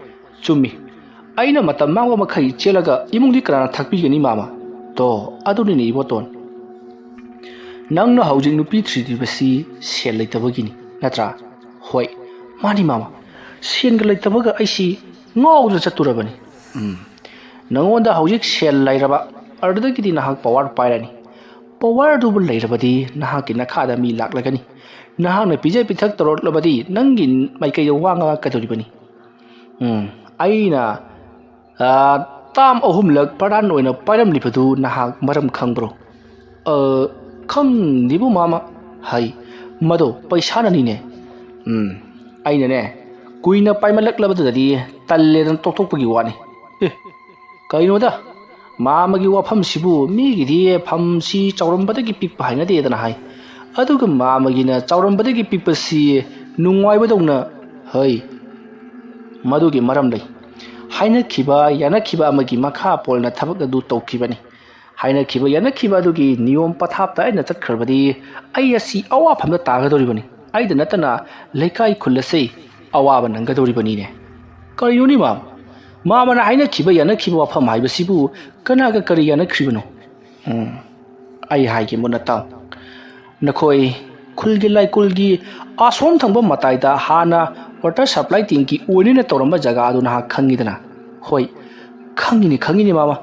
chumi aina matam mangwa makhai chelaga imungdi krana thakpi gani mama to aduni ni iboton nangna haujing nupi 3D basi sel leitabagini natra hoi mani mama sen ga leitabaga aisi ngawda chaturabani nangonda haujik sel lairaba ardagidi nahak power pairani power du lairabadi nahaki nakhada mi laklagani nahana pije pithak torot labadi nangin maikai wanga kaduribani aina tam ahum lak paran oina pairam lipadu nahak maram khangbro khang nibu mama hai mado paisa nani ne aina ne kuina paimalak labadadi talledan tokthokpagi wani kainoda ꯃꯥꯃꯒꯤ ꯋꯥꯐꯝꯁꯤꯕꯨ ꯃꯤꯒꯤꯗꯤ ꯐꯝꯁꯤ ꯆꯥꯎꯔꯝꯕꯗꯒꯤ ꯄꯤꯛꯄ ꯍꯥꯏꯅꯗꯦꯗꯅ ꯍꯥꯏ ꯑꯗꯨꯒ ꯃꯥꯃꯒꯤꯅ ꯆꯥꯎꯔꯝꯕꯗꯒꯤ ꯄꯤꯛꯄꯁꯤ ꯅꯨꯡꯉꯥꯏꯕꯗꯧꯅ ꯍꯩ ꯃꯗꯨꯒꯤ ꯃꯔꯝ ꯂꯩ ꯍꯥꯏꯅꯈꯤꯕ ꯌꯥꯅꯈꯤꯕ ꯑꯃꯒꯤ ꯃꯈꯥ ꯄꯣꯜꯅ ꯊꯕꯛ ꯑꯗꯨ ꯇꯧꯈꯤꯕꯅꯤ ꯍꯥꯏꯅꯈꯤꯕ ꯌꯥꯅꯈꯤꯕ ꯑꯗꯨꯒꯤ ꯅꯤꯌꯣꯝ ꯄꯊꯥꯞꯇ ꯑꯩꯅ ꯆꯠꯈ꯭ꯔꯕꯗꯤ ꯑꯩ ꯑꯁꯤ ꯑꯋꯥꯐꯝꯗ ꯇꯥꯒꯗꯧꯔꯤꯕꯅꯤ ꯑꯩꯗ ꯅꯠꯇꯅ ꯂꯩꯀꯥꯏ ꯈꯨꯜ ꯑꯁꯤ ꯑꯋꯥꯕ ꯅꯪꯒꯗꯧꯔꯤꯕꯅꯤꯅꯦ ꯀꯔꯤꯅꯣꯅꯤ ꯃꯥꯃꯅ ꯍꯥꯏꯅꯈꯤꯕ ꯌꯥꯅꯈꯤꯕ ꯋꯥꯐꯝ ꯍꯥꯏꯕꯁꯤꯕꯨ ꯀꯅꯥꯒ ꯀꯔꯤ ꯌꯥꯅꯈ꯭ꯔꯤꯕꯅꯣ ꯑꯩ ꯍꯥꯏꯒꯦ ꯃꯨꯟꯅ ꯇꯥꯎ ꯅꯈꯣꯏ ꯈꯨꯜꯒꯤ ꯂꯥꯏꯀꯨꯜꯒꯤ ꯑꯁꯣꯝ ꯊꯪꯕ ꯃꯇꯥꯏꯗ ꯍꯥꯟꯅ ꯋꯥꯇꯔ ꯁꯄ꯭ꯂꯥꯏ ꯇꯦꯡꯀꯤ ꯑꯣꯏꯅ ꯇꯧꯔꯝꯕ ꯖꯒꯥ ꯑꯗꯨ ꯅꯍꯥꯛ ꯈꯪꯉꯤꯗꯅ ꯍꯣꯏ ꯈꯪꯉꯤꯅꯤ ꯃꯥꯃ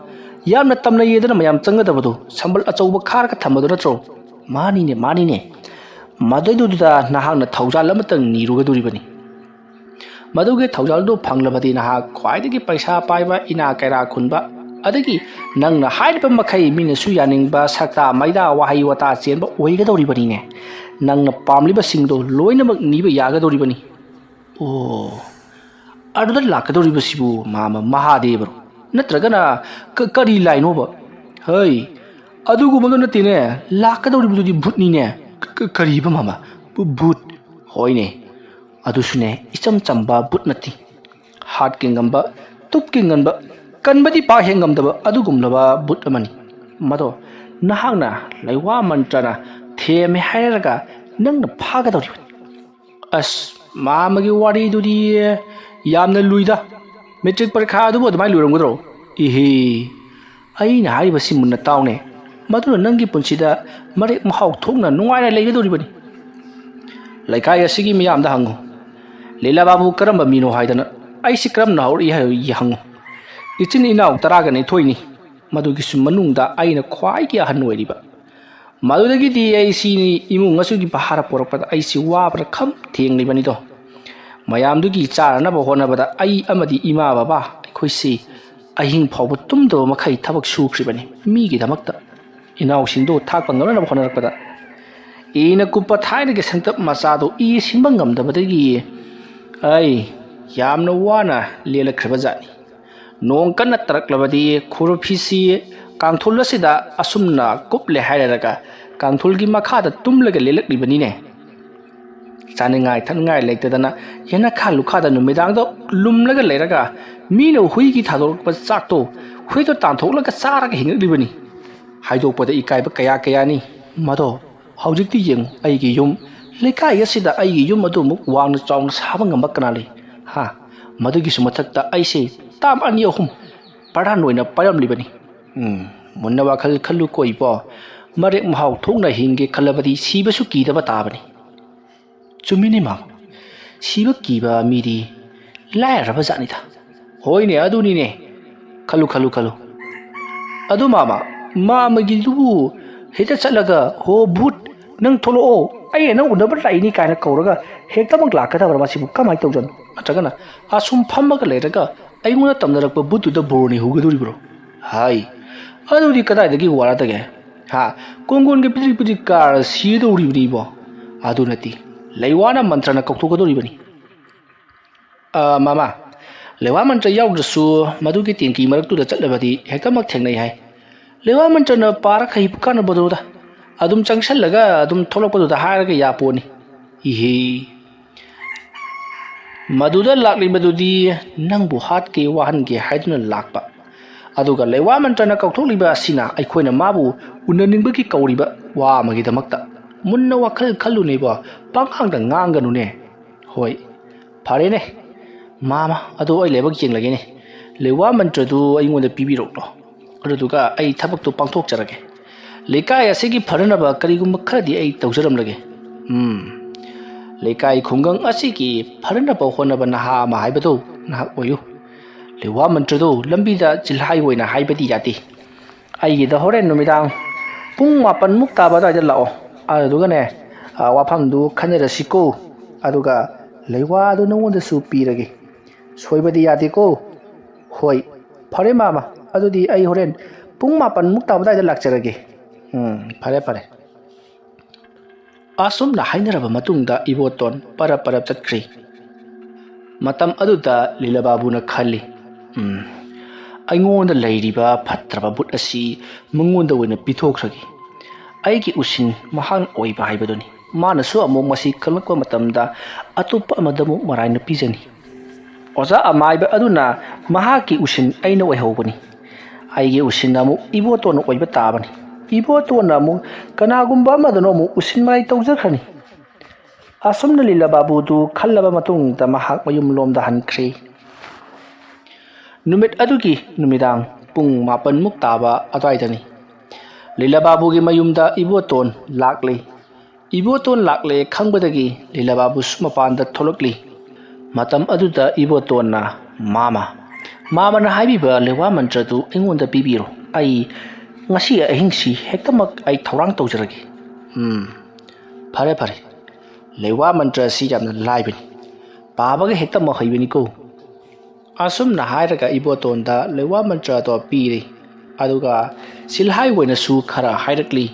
ꯌꯥꯝꯅ ꯇꯝꯅꯩꯌꯦꯗꯅ ꯃꯌꯥꯝ ꯆꯪꯒꯗꯕꯗꯣ ꯁꯝꯕꯜ ꯑꯆꯧꯕ ꯈꯥꯔꯒ ꯊꯝꯕꯗꯣ ꯅꯠꯇ꯭ꯔꯣ ꯃꯥꯅꯤꯅꯦ ꯃꯗꯨꯏꯗꯨꯗ ꯅꯍꯥꯛꯅ ꯊꯧꯖꯥꯜ ꯑꯃꯇꯪ ꯅꯤꯔꯨꯒꯗꯧꯔꯤꯕꯅꯤ ꯃꯗꯨꯒꯤ ꯊꯧꯖꯥꯜꯗꯨ ꯐꯪꯂꯕꯗꯤ ꯅꯍꯥꯛ ꯈ꯭ꯋꯥꯏꯗꯒꯤ ꯄꯩꯁꯥ ꯄꯥꯏꯕ ꯏꯅꯥ ꯀꯩꯔꯥ ꯈꯨꯟꯕ ꯑꯗꯒꯤ ꯅꯪꯅ ꯍꯥꯏꯔꯤꯕ ꯃꯈꯩ ꯃꯤꯅꯁꯨ ꯌꯥꯅꯤꯡꯕ ꯁꯛꯇꯥ ꯃꯩꯗꯥ ꯋꯥꯍꯩ ꯋꯥꯇꯥ ꯆꯦꯟꯕ ꯑꯣꯏꯒꯗꯧꯔꯤꯕꯅꯤꯅꯦ ꯅꯪꯅ ꯄꯥꯝꯂꯤꯕꯁꯤꯡꯗꯣ ꯂꯣꯏꯅꯃꯛ ꯅꯤꯕ ꯌꯥꯒꯗꯧꯔꯤꯕꯅꯤ ꯑꯣ ꯑꯗꯨꯗ ꯂꯥꯛꯀꯗꯧꯔꯤꯕꯁꯤꯕꯨ ꯃꯥꯃ ꯃꯍꯥꯗꯦꯕꯔꯣ ꯅꯠꯇ꯭ꯔꯒꯅ ꯀꯔꯤ ꯂꯥꯏꯅꯣꯕ ꯍꯩ ꯑꯗꯨꯒꯨꯝꯕꯗꯣ ꯅꯠꯇꯦꯅꯦ ꯂꯥꯛꯀꯗꯧꯔꯤꯕꯗꯨꯗꯤ ꯚꯨꯠꯅꯤꯅꯦ ꯀꯔꯤꯕ ꯃꯥꯃ ꯚꯨꯠ ꯍꯣꯏꯅꯦ ꯑꯗꯨꯁꯨꯅꯦ ꯏꯆꯝ ꯆꯝꯕ ꯚꯨꯠ ꯅꯠꯇꯦ ꯍꯥꯠꯀꯤ ꯉꯝꯕ ꯇꯨꯞꯀꯤ ꯉꯝꯕ ꯀꯟꯕꯗꯤ ꯄꯥꯛ ꯍꯦꯛ ꯉꯝꯗꯕ ꯑꯗꯨꯒꯨꯝꯂꯕ ꯚꯨꯠ ꯑꯃꯅꯤ ꯃꯗꯣ ꯅꯍꯥꯛꯅ ꯂꯩꯋꯥ ꯃꯟꯇ꯭ꯔꯅ ꯊꯦꯝꯃꯦ ꯍꯥꯏꯔꯒ ꯅꯪꯅ ꯐꯥꯒꯗꯧꯔꯤꯕꯅꯤ ꯑꯁ ꯃꯥꯃꯒꯤ ꯋꯥꯔꯤꯗꯨꯗꯤ ꯌꯥꯝꯅ ꯂꯨꯏꯗ ꯃꯦꯇ꯭ꯔꯤꯛ ꯄꯔꯤꯈꯥ ꯑꯗꯨꯕꯨ ꯑꯗꯨꯃꯥꯏꯅ ꯂꯨꯔꯝꯒꯗ꯭ꯔꯣ ꯏꯍꯦ ꯑꯩꯅ ꯍꯥꯏꯔꯤꯕꯁꯤ ꯃꯨꯟꯅ ꯇꯥꯎꯅꯦ ꯃꯗꯨꯅ ꯅꯪꯒꯤ ꯄꯨꯟꯁꯤꯗ ꯃꯔꯦꯛ ꯃꯍꯥꯎ ꯊꯣꯛꯅ ꯅꯨꯡꯉꯥꯏꯅ ꯂꯩꯒꯗꯧꯔꯤꯕꯅꯤ ꯂꯩꯀꯥꯏ ꯑꯁꯤꯒꯤ ꯃꯤꯌꯥꯝꯗ ꯍꯪꯉꯨ ꯂꯤꯂꯥꯕꯥꯕꯨ ꯀꯔꯝꯕ ꯃꯤꯅꯣ ꯍꯥꯏꯗꯅ ꯑꯩꯁꯤ ꯀꯔꯝꯅ ꯍꯧꯔꯛꯏ ꯍꯥꯏꯕ ꯍꯪꯉꯨ ꯏꯆꯤꯟ ꯏꯅꯥꯎ 12 ꯃꯗꯨꯒꯤꯁꯨ ꯃꯅꯨꯡꯗ ꯑꯩꯅ ꯈ꯭ꯋꯥꯏꯒꯤ ꯑꯍꯟ ꯑꯣꯏꯔꯤꯕ ꯃꯗꯨꯗꯒꯤꯗꯤ ꯑꯩꯁꯤ ꯏꯃꯨꯡ ꯑꯁꯤꯒꯤ ꯚꯥꯔ ꯄꯣꯔꯛꯄꯗ ꯑꯩꯁꯤ ꯋꯥꯕꯅ ꯈꯝ ꯊꯦꯡꯂꯤꯕꯅꯤꯗꯣ ꯃꯌꯥꯝꯗꯨꯒꯤ ꯆꯥꯅꯅꯕ ꯍꯣꯠꯅꯕꯗ ꯑꯩ ꯑꯃꯗꯤ ꯏꯃꯥ ꯕꯕꯥ ꯑꯩꯈꯣꯏꯁꯤ ꯑꯍꯤꯡ ꯐꯥꯎꯕ ꯇꯨꯝꯗꯕ ꯃꯈꯩ ꯊꯕꯛ ꯁꯨꯈ꯭ꯔꯤꯕꯅꯤ ꯃꯤꯒꯤꯗꯃꯛꯇ ꯏꯅꯥꯎꯁꯤꯡꯗꯨ ꯊꯥꯛꯄ ꯉꯝꯅꯕ ꯍꯣꯠꯅꯔꯛꯄꯗ ꯏꯅ ꯀꯨꯞꯄ ꯊꯥꯏꯅꯒꯤ ꯁꯪꯇꯞ ꯃꯆꯥꯗꯣ ꯏ ꯁꯤꯟꯕ ꯉꯝꯗꯕꯗꯒꯤ ꯑꯩ ꯌꯥꯝꯅ ꯋꯥꯅ ꯂꯦꯜꯂꯛꯈ꯭ꯔꯕ ꯖꯥꯠꯅꯤ ꯅꯣꯡ ꯀꯟꯅ ꯇꯔꯛꯂꯕꯗꯤ ꯈꯨꯔꯨꯐꯤꯁꯤ ꯀꯥꯡꯊꯨꯜ ꯑꯁꯤꯗ ꯑꯁꯨꯝꯅ ꯀꯨꯞꯂꯦ ꯍꯥꯏꯔꯒ ꯀꯥꯡꯊꯨꯜꯒꯤ ꯃꯈꯥꯗ ꯇꯨꯝꯂꯒ ꯂꯦꯜꯂꯛꯂꯤꯕꯅꯤꯅꯦ ꯆꯥꯅꯤꯡꯉꯥꯏ ꯊꯛꯅꯤꯡꯉꯥꯏ ꯂꯩꯇꯗꯅ ꯌꯦꯅꯈꯥ ꯂꯨꯈꯥꯗ ꯅꯨꯃꯤꯗꯥꯡꯗ ꯂꯨꯝꯂꯒ ꯂꯩꯔꯒ ꯃꯤꯅ ꯍꯨꯏꯒꯤ ꯊꯥꯗꯣꯔꯛꯄ ꯆꯥꯛꯇꯣ ꯍꯨꯏꯗꯣ ꯇꯥꯟꯊꯣꯛꯂꯒ ꯆꯥꯔꯒ ꯍꯤꯡꯉꯛꯂꯤꯕꯅꯤ ꯍꯥꯏꯗꯣꯛꯄꯗ ꯏꯀꯥꯏꯕ ꯀꯌꯥꯅꯤ ꯃꯗꯣ ꯍꯧꯖꯤꯛꯇꯤ ꯌꯦꯡꯉꯨ ꯑꯩꯒꯤ ꯌꯨꯝ ꯂꯩꯀꯥꯏ ꯑꯁꯤꯗ ꯑꯩꯒꯤ ꯌꯨꯝ ꯑꯗꯨꯃꯨꯛ ꯋꯥꯡꯅ ꯆꯥꯎꯅ ꯁꯥꯕ ꯉꯝꯕ ꯀꯅꯥ ꯂꯩ ꯃꯗꯨꯒꯤꯁꯨ ꯃꯊꯛꯇ ꯑꯩꯁꯦ ꯇꯥꯝ 2-3 ꯄꯔꯥꯟ ꯑꯣꯏꯅ ꯄꯥꯏꯔꯝꯂꯤꯕꯅꯤ ꯃꯨꯟꯅ ꯋꯥꯈꯜ ꯈꯜꯂꯨ ꯀꯣꯏꯕꯣ ꯃꯔꯦꯛ ꯃꯍꯥꯎ ꯊꯣꯛꯅ ꯍꯤꯡꯒꯦ ꯈꯜꯂꯕꯗꯤ ꯁꯤꯕꯁꯨ ꯀꯤꯗꯕ ꯇꯥꯕꯅꯤ ꯆꯨꯝꯃꯤꯅꯦ ꯃꯥꯃ ꯁꯤꯕ ꯀꯤꯕ ꯃꯤꯗꯤ ꯂꯥꯏꯔꯕ ꯖꯥꯠꯅꯤꯗ ꯍꯣꯏꯅꯦ ꯑꯗꯨꯅꯤꯅꯦ ꯈꯜꯂꯨ ꯑꯗꯨ ꯃꯥꯃꯒꯤꯗꯨꯕꯨ ꯍꯦꯛꯇ ꯆꯠꯂꯒ ꯍꯣ ꯚꯨꯠ ꯅꯪ ꯊꯣꯛꯂꯛꯑꯣ ꯑꯩ ꯅꯪ ꯎꯅꯕ ꯂꯥꯛꯏꯅꯤ ꯀꯥꯏꯅ ꯀꯧꯔꯒ ꯍꯦꯛꯇꯃꯛ ꯂꯥꯛꯀꯗꯕ꯭ꯔꯥ ꯃꯁꯤꯕꯨ ꯀꯃꯥꯏꯅ ꯇꯧꯖꯅꯣ ꯅꯠꯇ꯭ꯔꯒꯅ ꯑꯁꯨꯝ ꯐꯝꯃꯒ ꯂꯩꯔꯒ ꯑꯩꯉꯣꯟꯗ ꯇꯝꯅꯔꯛꯄ ꯚꯨꯠꯇꯨꯗ ꯕꯣꯔꯅꯤ ꯍꯨꯒꯗꯧꯔꯤꯕ꯭ꯔꯣ ꯍꯥꯏ ꯑꯗꯨꯗꯤ ꯀꯗꯥꯏꯗꯒꯤ ꯋꯥꯔꯗꯒꯦ ꯀꯣꯡꯒꯣꯟꯒꯤ ꯄꯤꯇ꯭ꯔꯤꯛ ꯀꯥꯔ ꯁꯤꯗꯧꯔꯤꯕꯅꯤꯕꯣ ꯑꯗꯨ ꯅꯠꯇꯦ ꯂꯩꯋꯥꯅ ꯃꯟꯇ꯭ꯔꯅ ꯀꯧꯊꯣꯛꯀꯗꯧꯔꯤꯕꯅꯤ ꯃꯥꯃꯥ ꯂꯩꯋꯥ ꯃꯟꯇ꯭ꯔ ꯌꯥꯎꯗ꯭ꯔꯁꯨ ꯃꯗꯨꯒꯤ ꯇꯦꯡꯀꯤ ꯃꯔꯛꯇꯨꯗ ꯆꯠꯂꯕꯗꯤ ꯍꯦꯛꯇꯃꯛ ꯊꯦꯡꯅꯩ ꯍꯥꯏ ꯂꯩꯋꯥ ꯃꯟꯇ꯭ꯔꯅ ꯄꯥꯔ ꯀꯩ ꯀꯥꯟꯅꯕꯗꯨꯗ ꯑꯗꯨꯝ ꯆꯪꯁꯜꯂꯒ ꯑꯗꯨꯝ ꯊꯣꯛꯂꯛꯄꯗꯨꯗ ꯍꯥꯏꯔꯒ ꯌꯥꯄꯣꯠꯅꯤ ꯏꯍꯦ ꯃꯗꯨꯗ ꯂꯥꯛꯂꯤꯕꯗꯨꯗꯤ ꯅꯪꯕꯨ ꯍꯥꯠꯀꯦ ꯋꯥꯍꯟꯒꯦ ꯍꯥꯏꯗꯨꯅ ꯂꯥꯛꯄ ꯑꯗꯨꯒ ꯂꯩꯋꯥ ꯃꯟꯇ꯭ꯔꯅ ꯀꯧꯊꯣꯛꯂꯤꯕ ꯑꯁꯤꯅ ꯑꯩꯈꯣꯏꯅ ꯃꯥꯕꯨ ꯎꯅꯅꯤꯡꯕꯒꯤ ꯀꯧꯔꯤꯕ ꯋꯥ ꯑꯃꯒꯤꯗꯃꯛꯇ ꯃꯨꯟꯅ ꯋꯥꯈꯜ ꯈꯜꯂꯨꯅꯦꯕꯣ ꯄꯪꯉꯥꯡꯗ ꯉꯥꯡꯒꯅꯨꯅꯦ ꯍꯣꯏ ꯐꯔꯦꯅꯦ ꯃꯥꯃ ꯑꯗꯣ ꯑꯩ ꯂꯥꯏꯕꯛ ꯌꯦꯡꯂꯒꯦꯅꯦ ꯂꯩꯋꯥ ꯃꯟꯇ꯭ꯔꯗꯨ ꯑꯩꯉꯣꯟꯗ ꯄꯤꯕꯤꯔꯛꯂꯣ ꯑꯗꯨꯗꯨꯒ ꯑꯩ ꯊꯕꯛꯇꯨ ꯄꯥꯡꯊꯣꯛꯆꯔꯒꯦ ꯂꯩꯀꯥꯏ ꯑꯁꯤꯒꯤ ꯐꯅꯅꯕ ꯀꯔꯤꯒꯨꯝꯕ ꯈꯔꯗꯤ ꯑꯩ ꯇꯧꯖꯔꯝꯂꯒꯦ ꯂꯩꯀꯥꯏ ꯈꯨꯡꯒꯪ ꯑꯁꯤꯒꯤ ꯐꯅꯅꯕ ꯍꯣꯠꯅꯕ ꯅꯍꯥ ꯑꯃ ꯍꯥꯏꯕꯗꯨ ꯅꯍꯥꯛ ꯑꯣꯏꯌꯨ ꯂꯩꯋꯥ ꯃꯟꯇ꯭ꯔꯗꯨ ꯂꯝꯕꯤꯗ ꯆꯤꯜꯍꯥꯏ ꯑꯣꯏꯅ ꯍꯥꯏꯕꯗꯤ ꯌꯥꯗꯦ ꯑꯩꯒꯤꯗ ꯍꯣꯔꯦꯟ ꯅꯨꯃꯤꯗꯥꯡ ꯄꯨꯡ 9 ꯇꯥꯕ ꯑꯗꯨꯋꯥꯏꯗ ꯂꯥꯛꯑꯣ ꯑꯗꯨꯗꯨꯒꯅꯦ ꯋꯥꯐꯝꯗꯨ ꯈꯟꯅꯔꯁꯤꯀꯣ ꯑꯗꯨꯒ ꯂꯩꯋꯥꯗꯨ ꯅꯉꯣꯟꯗꯁꯨ ꯄꯤꯔꯒꯦ ꯁꯣꯏꯕꯗꯤ ꯌꯥꯗꯦꯀꯣ ꯍꯣꯏ ꯐꯔꯦ ꯃꯥꯃ ꯑꯗꯨꯗꯤ ꯑꯩ ꯍꯣꯔꯦꯟ ꯄꯨꯡ 9 ꯇꯥꯕ ꯑꯗꯨꯋꯥꯏꯗ ꯂꯥꯛꯆꯔꯒꯦ ꯐꯔꯦ ꯑꯁꯨꯝꯅ ꯍꯥꯏꯅꯔꯕ ꯃꯇꯨꯡꯗ ꯏꯕꯣꯇꯣꯟ ꯄꯔꯞ ꯆꯠꯈ꯭ꯔꯤ ꯃꯇꯝ ꯑꯗꯨꯗ ꯂꯤꯂꯥꯕꯥꯕꯨꯅ ꯈꯜꯂꯤ ꯑꯩꯉꯣꯟꯗ ꯂꯩꯔꯤꯕ ꯐꯠꯇ꯭ꯔꯕ ꯕꯨꯠ ꯑꯁꯤ ꯃꯉꯣꯟꯗ ꯑꯣꯏꯅ ꯄꯤꯊꯣꯛꯈ꯭ꯔꯒꯦ ꯑꯩꯒꯤ ꯎꯁꯤꯟ ꯃꯍꯥꯛꯅ ꯑꯣꯏꯕ ꯍꯥꯏꯕꯗꯨꯅꯤ ꯃꯥꯅꯁꯨ ꯑꯃꯨꯛ ꯃꯁꯤ ꯈꯪꯂꯛꯄ ꯃꯇꯝꯗ ꯑꯇꯣꯞꯄ ꯑꯃꯗ ꯑꯃꯨꯛ ꯃꯔꯥꯏꯅ ꯄꯤꯖꯅꯤ ꯑꯣꯖꯥ ꯑꯃꯥꯏꯕ ꯑꯗꯨꯅ ꯃꯍꯥꯛꯀꯤ ꯎꯁꯤꯟ ꯑꯩꯅ ꯑꯣꯏꯍꯧꯕꯅꯤ ꯑꯩꯒꯤ ꯎꯁꯤꯟ ꯑꯃꯨꯛ ꯏꯕꯣꯇꯣꯟꯅ ꯑꯣꯏꯕ ꯇꯥꯕꯅꯤ ꯏꯕꯣꯇꯣꯟꯅ ꯑꯃꯨꯛ ꯀꯅꯥꯒꯨꯝꯕ ꯑꯃꯗꯅ ꯑꯃꯨꯛ ꯎꯁꯤꯟ ꯃꯔꯥꯏ ꯇꯧꯖꯈ꯭ꯔꯅꯤ ꯑꯁꯨꯝꯅ ꯂꯤꯂꯥ ꯕꯥꯕꯨꯗꯨ ꯈꯜꯂꯕ ꯃꯇꯨꯡꯗ ꯃꯍꯥꯛ ꯃꯌꯨꯝꯂꯣꯝꯗ ꯍꯟꯈ꯭ꯔꯦ ꯅꯨꯃꯤꯠ ꯑꯗꯨꯒꯤ ꯅꯨꯃꯤꯗꯥꯡ ꯄꯨꯡ 9ꯃꯨꯛ ꯇꯥꯕ ꯑꯗꯨꯋꯥꯏꯗꯅꯤ ꯂꯤꯂꯥ ꯕꯥꯕꯨꯒꯤ ꯃꯌꯨꯝꯗ ꯏꯕꯣꯇꯣꯟ ꯂꯥꯛꯂꯤ ꯏꯕꯣꯇꯣꯟ ꯂꯥꯛꯂꯦ ꯈꯪꯕꯗꯒꯤ ꯂꯤꯂꯥ ꯕꯥꯕꯨꯁꯨ ꯃꯄꯥꯟꯗ ꯊꯣꯛꯂꯛꯂꯤ ꯃꯇꯝ ꯑꯗꯨꯗ ꯏꯕꯣꯇꯣꯟꯅ ꯃꯥꯃꯅ ꯍꯥꯏꯕꯤꯕ ꯂꯩꯋꯥ ꯃꯟꯇ꯭ꯔꯗꯨ ꯑꯩꯉꯣꯟꯗ ꯄꯤꯕꯤꯔꯣ ꯑꯩ ꯉꯁꯤ ꯑꯍꯤꯡꯁꯤ ꯍꯦꯛꯇꯃꯛ ꯑꯩ ꯊꯧꯔꯥꯡ ꯇꯧꯖꯔꯒꯦ ꯐꯔꯦ ꯂꯩꯋꯥ ꯃꯟꯇ꯭ꯔ ꯑꯁꯤ ꯌꯥꯝꯅ ꯂꯥꯏꯕꯅꯤ ꯄꯥꯕꯒ ꯍꯦꯛꯇꯃꯛ ꯍꯩꯕꯅꯤꯀꯣ ꯑꯁꯨꯝꯅ ꯍꯥꯏꯔꯒ ꯏꯕꯣꯇꯣꯟꯗ ꯂꯩꯋꯥ ꯃꯟꯇ꯭ꯔꯗꯣ ꯄꯤꯔꯤ ꯑꯗꯨꯒ ꯁꯤꯜꯍꯥꯏ ꯑꯣꯏꯅꯁꯨ ꯈꯔ ꯍꯥꯏꯔꯛꯂꯤ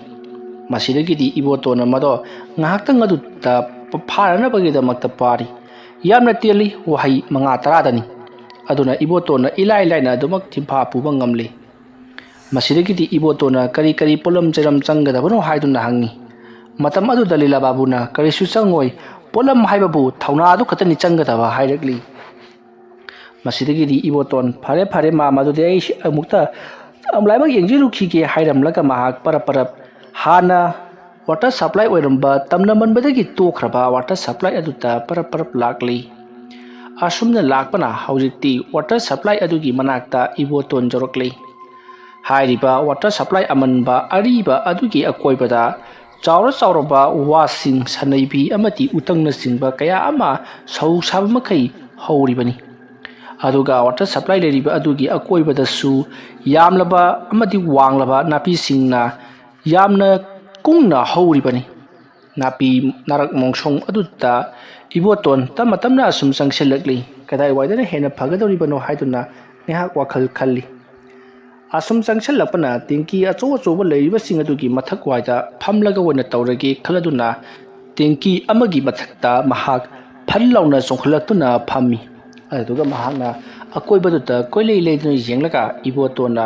ꯃꯁꯤꯗꯒꯤꯗꯤ ꯏꯕꯣꯇꯣꯟꯅ ꯃꯗꯣ ꯉꯥꯏꯍꯥꯛꯇꯪ ꯑꯗꯨꯗ ꯐꯥꯅꯅꯕꯒꯤꯗꯃꯛꯇ ꯄꯥꯔꯤ ꯌꯥꯝꯅ ꯇꯦꯜꯂꯤ ꯋꯥꯍꯩ 5-10ꯗꯅꯤ ꯑꯗꯨꯅ ꯏꯕꯣꯇꯣꯟꯅ ꯏꯂꯥꯏ ꯂꯥꯏꯅ ꯑꯗꯨꯃꯛ ꯇꯤꯟꯐꯥ ꯄꯨꯕ ꯉꯝꯂꯤ ꯃꯁꯤꯗꯒꯤꯗꯤ ꯏꯕꯣꯇꯣꯟꯅ ꯀꯔꯤ ꯄꯣꯠꯂꯝ ꯆꯩꯔꯝ ꯆꯪꯒꯗꯕꯅꯣ ꯍꯥꯏꯗꯨꯅ ꯍꯪꯉꯤ ꯃꯇꯝ ꯑꯗꯨꯗ ꯂꯤꯂꯥ ꯕꯥꯕꯨꯅ ꯀꯔꯤꯁꯨ ꯆꯪꯉꯣꯏ ꯄꯣꯠꯂꯝ ꯍꯥꯏꯕꯕు ꯊꯧꯅꯥ ꯑꯗꯨ ꯈꯛꯇꯅꯤ ꯆꯪꯒꯗꯕ ꯍꯥꯏꯔꯛꯂꯤ ꯃꯁꯤꯗꯒꯤꯗꯤ ꯏꯕꯣꯇꯣꯟ ꯐꯔꯦ ꯃꯥꯃ ꯑꯗꯨꯗꯤ ꯑꯩ ꯑꯃꯨꯛꯇ ꯂꯥꯏꯕꯛ ꯌꯦꯡꯖꯔꯨꯈꯤꯒꯦ ꯍꯥꯏꯔꯝꯂꯒ ꯃꯍꯥꯛ ꯄꯔꯞ ꯍꯥꯟꯅ ꯋꯥꯇꯔ ꯁꯄ꯭ꯂꯥꯏ ꯑꯣꯏꯔꯝꯕ ꯇꯝꯅꯃꯟꯕꯗꯒꯤ ꯇꯣꯛꯈ꯭ꯔꯕ ꯋꯥꯇꯔ ꯁꯄ꯭ꯂꯥꯏ ꯑꯗꯨꯗ ꯄꯔꯞ ꯂꯥꯛꯂꯤ ꯑꯁꯨꯝꯅ ꯂꯥꯛꯄꯅ ꯍꯧꯖꯤꯛꯇꯤ ꯋꯥꯇꯔ ꯁꯄ꯭ꯂꯥꯏ ꯑꯗꯨꯒꯤ ꯃꯅꯥꯛꯇ ꯏꯕꯣꯇꯣꯟ ꯌꯧꯔꯛꯂꯤ ꯍꯥꯏꯔꯤꯕ ꯋꯥꯇꯔ ꯁꯄ꯭ꯂꯥꯏ ꯑꯃꯟꯕ ꯑꯔꯤꯕ ꯑꯗꯨꯒꯤ ꯑꯀꯣꯏꯕꯗ ꯆꯥꯎꯔꯕ ꯋꯥꯁꯤꯡ ꯁꯅꯩꯕꯤ ꯑꯃꯗꯤ ꯎꯇꯪꯅꯆꯤꯡꯕ ꯀꯌꯥ ꯑꯃ ꯁꯧ ꯁꯥꯕ ꯃꯈꯩ ꯍꯧꯔꯤꯕꯅꯤ ꯑꯗꯨꯒ ꯋꯥꯇꯔ ꯁꯄ꯭ꯂꯥꯏ ꯂꯩꯔꯤꯕ ꯑꯗꯨꯒꯤ ꯑꯀꯣꯏꯕꯗꯁꯨ ꯌꯥꯝꯂꯕ ꯑꯃꯗꯤ ꯋꯥꯡꯂꯕ ꯅꯥꯄꯤꯁꯤꯡꯅ ꯌꯥꯝꯅ ꯀꯨꯡꯅ ꯍꯧꯔꯤꯕꯅꯤ ꯅꯥꯄꯤ ꯅꯥꯔꯛ ꯃꯣꯡꯁꯣꯡ ꯑꯗꯨꯗ ꯏꯕꯣꯇꯣꯟ ꯇꯞꯅ ꯑꯁꯨꯝ ꯆꯪꯁꯤꯜꯂꯛꯂꯤ ꯀꯗꯥꯏꯋꯥꯏꯗꯅ ꯍꯦꯟꯅ ꯐꯒꯗꯧꯔꯤꯕꯅꯣ ꯍꯥꯏꯗꯨꯅ ꯉꯥꯏꯍꯥꯛ ꯋꯥꯈꯜ ꯈꯜꯂꯤ ꯑꯁꯨꯝ ꯆꯪꯁꯤꯜꯂꯛꯄꯅ ꯇꯦꯡꯀꯤ ꯑꯆꯧꯕ ꯂꯩꯔꯤꯕꯁꯤꯡ ꯑꯗꯨꯒꯤ ꯃꯊꯛ ꯋꯥꯏꯗ ꯐꯝꯂꯒ ꯑꯣꯏꯅ ꯇꯧꯔꯒꯦ ꯈꯜꯂꯗꯨꯅ ꯇꯦꯡꯀꯤ ꯑꯃꯒꯤ ꯃꯊꯛꯇ ꯃꯍꯥꯛ ꯐꯟ ꯂꯥꯎꯅ ꯆꯣꯡꯈꯠꯂꯛꯇꯨꯅ ꯐꯝꯃꯤ ꯑꯗꯨꯒ ꯃꯍꯥꯛꯅ ꯑꯀꯣꯏꯕꯗꯨꯗ ꯀꯣꯏꯂꯩ ꯂꯩꯗꯨꯅ ꯌꯦꯡꯂꯒ ꯏꯕꯣꯇꯣꯟꯅ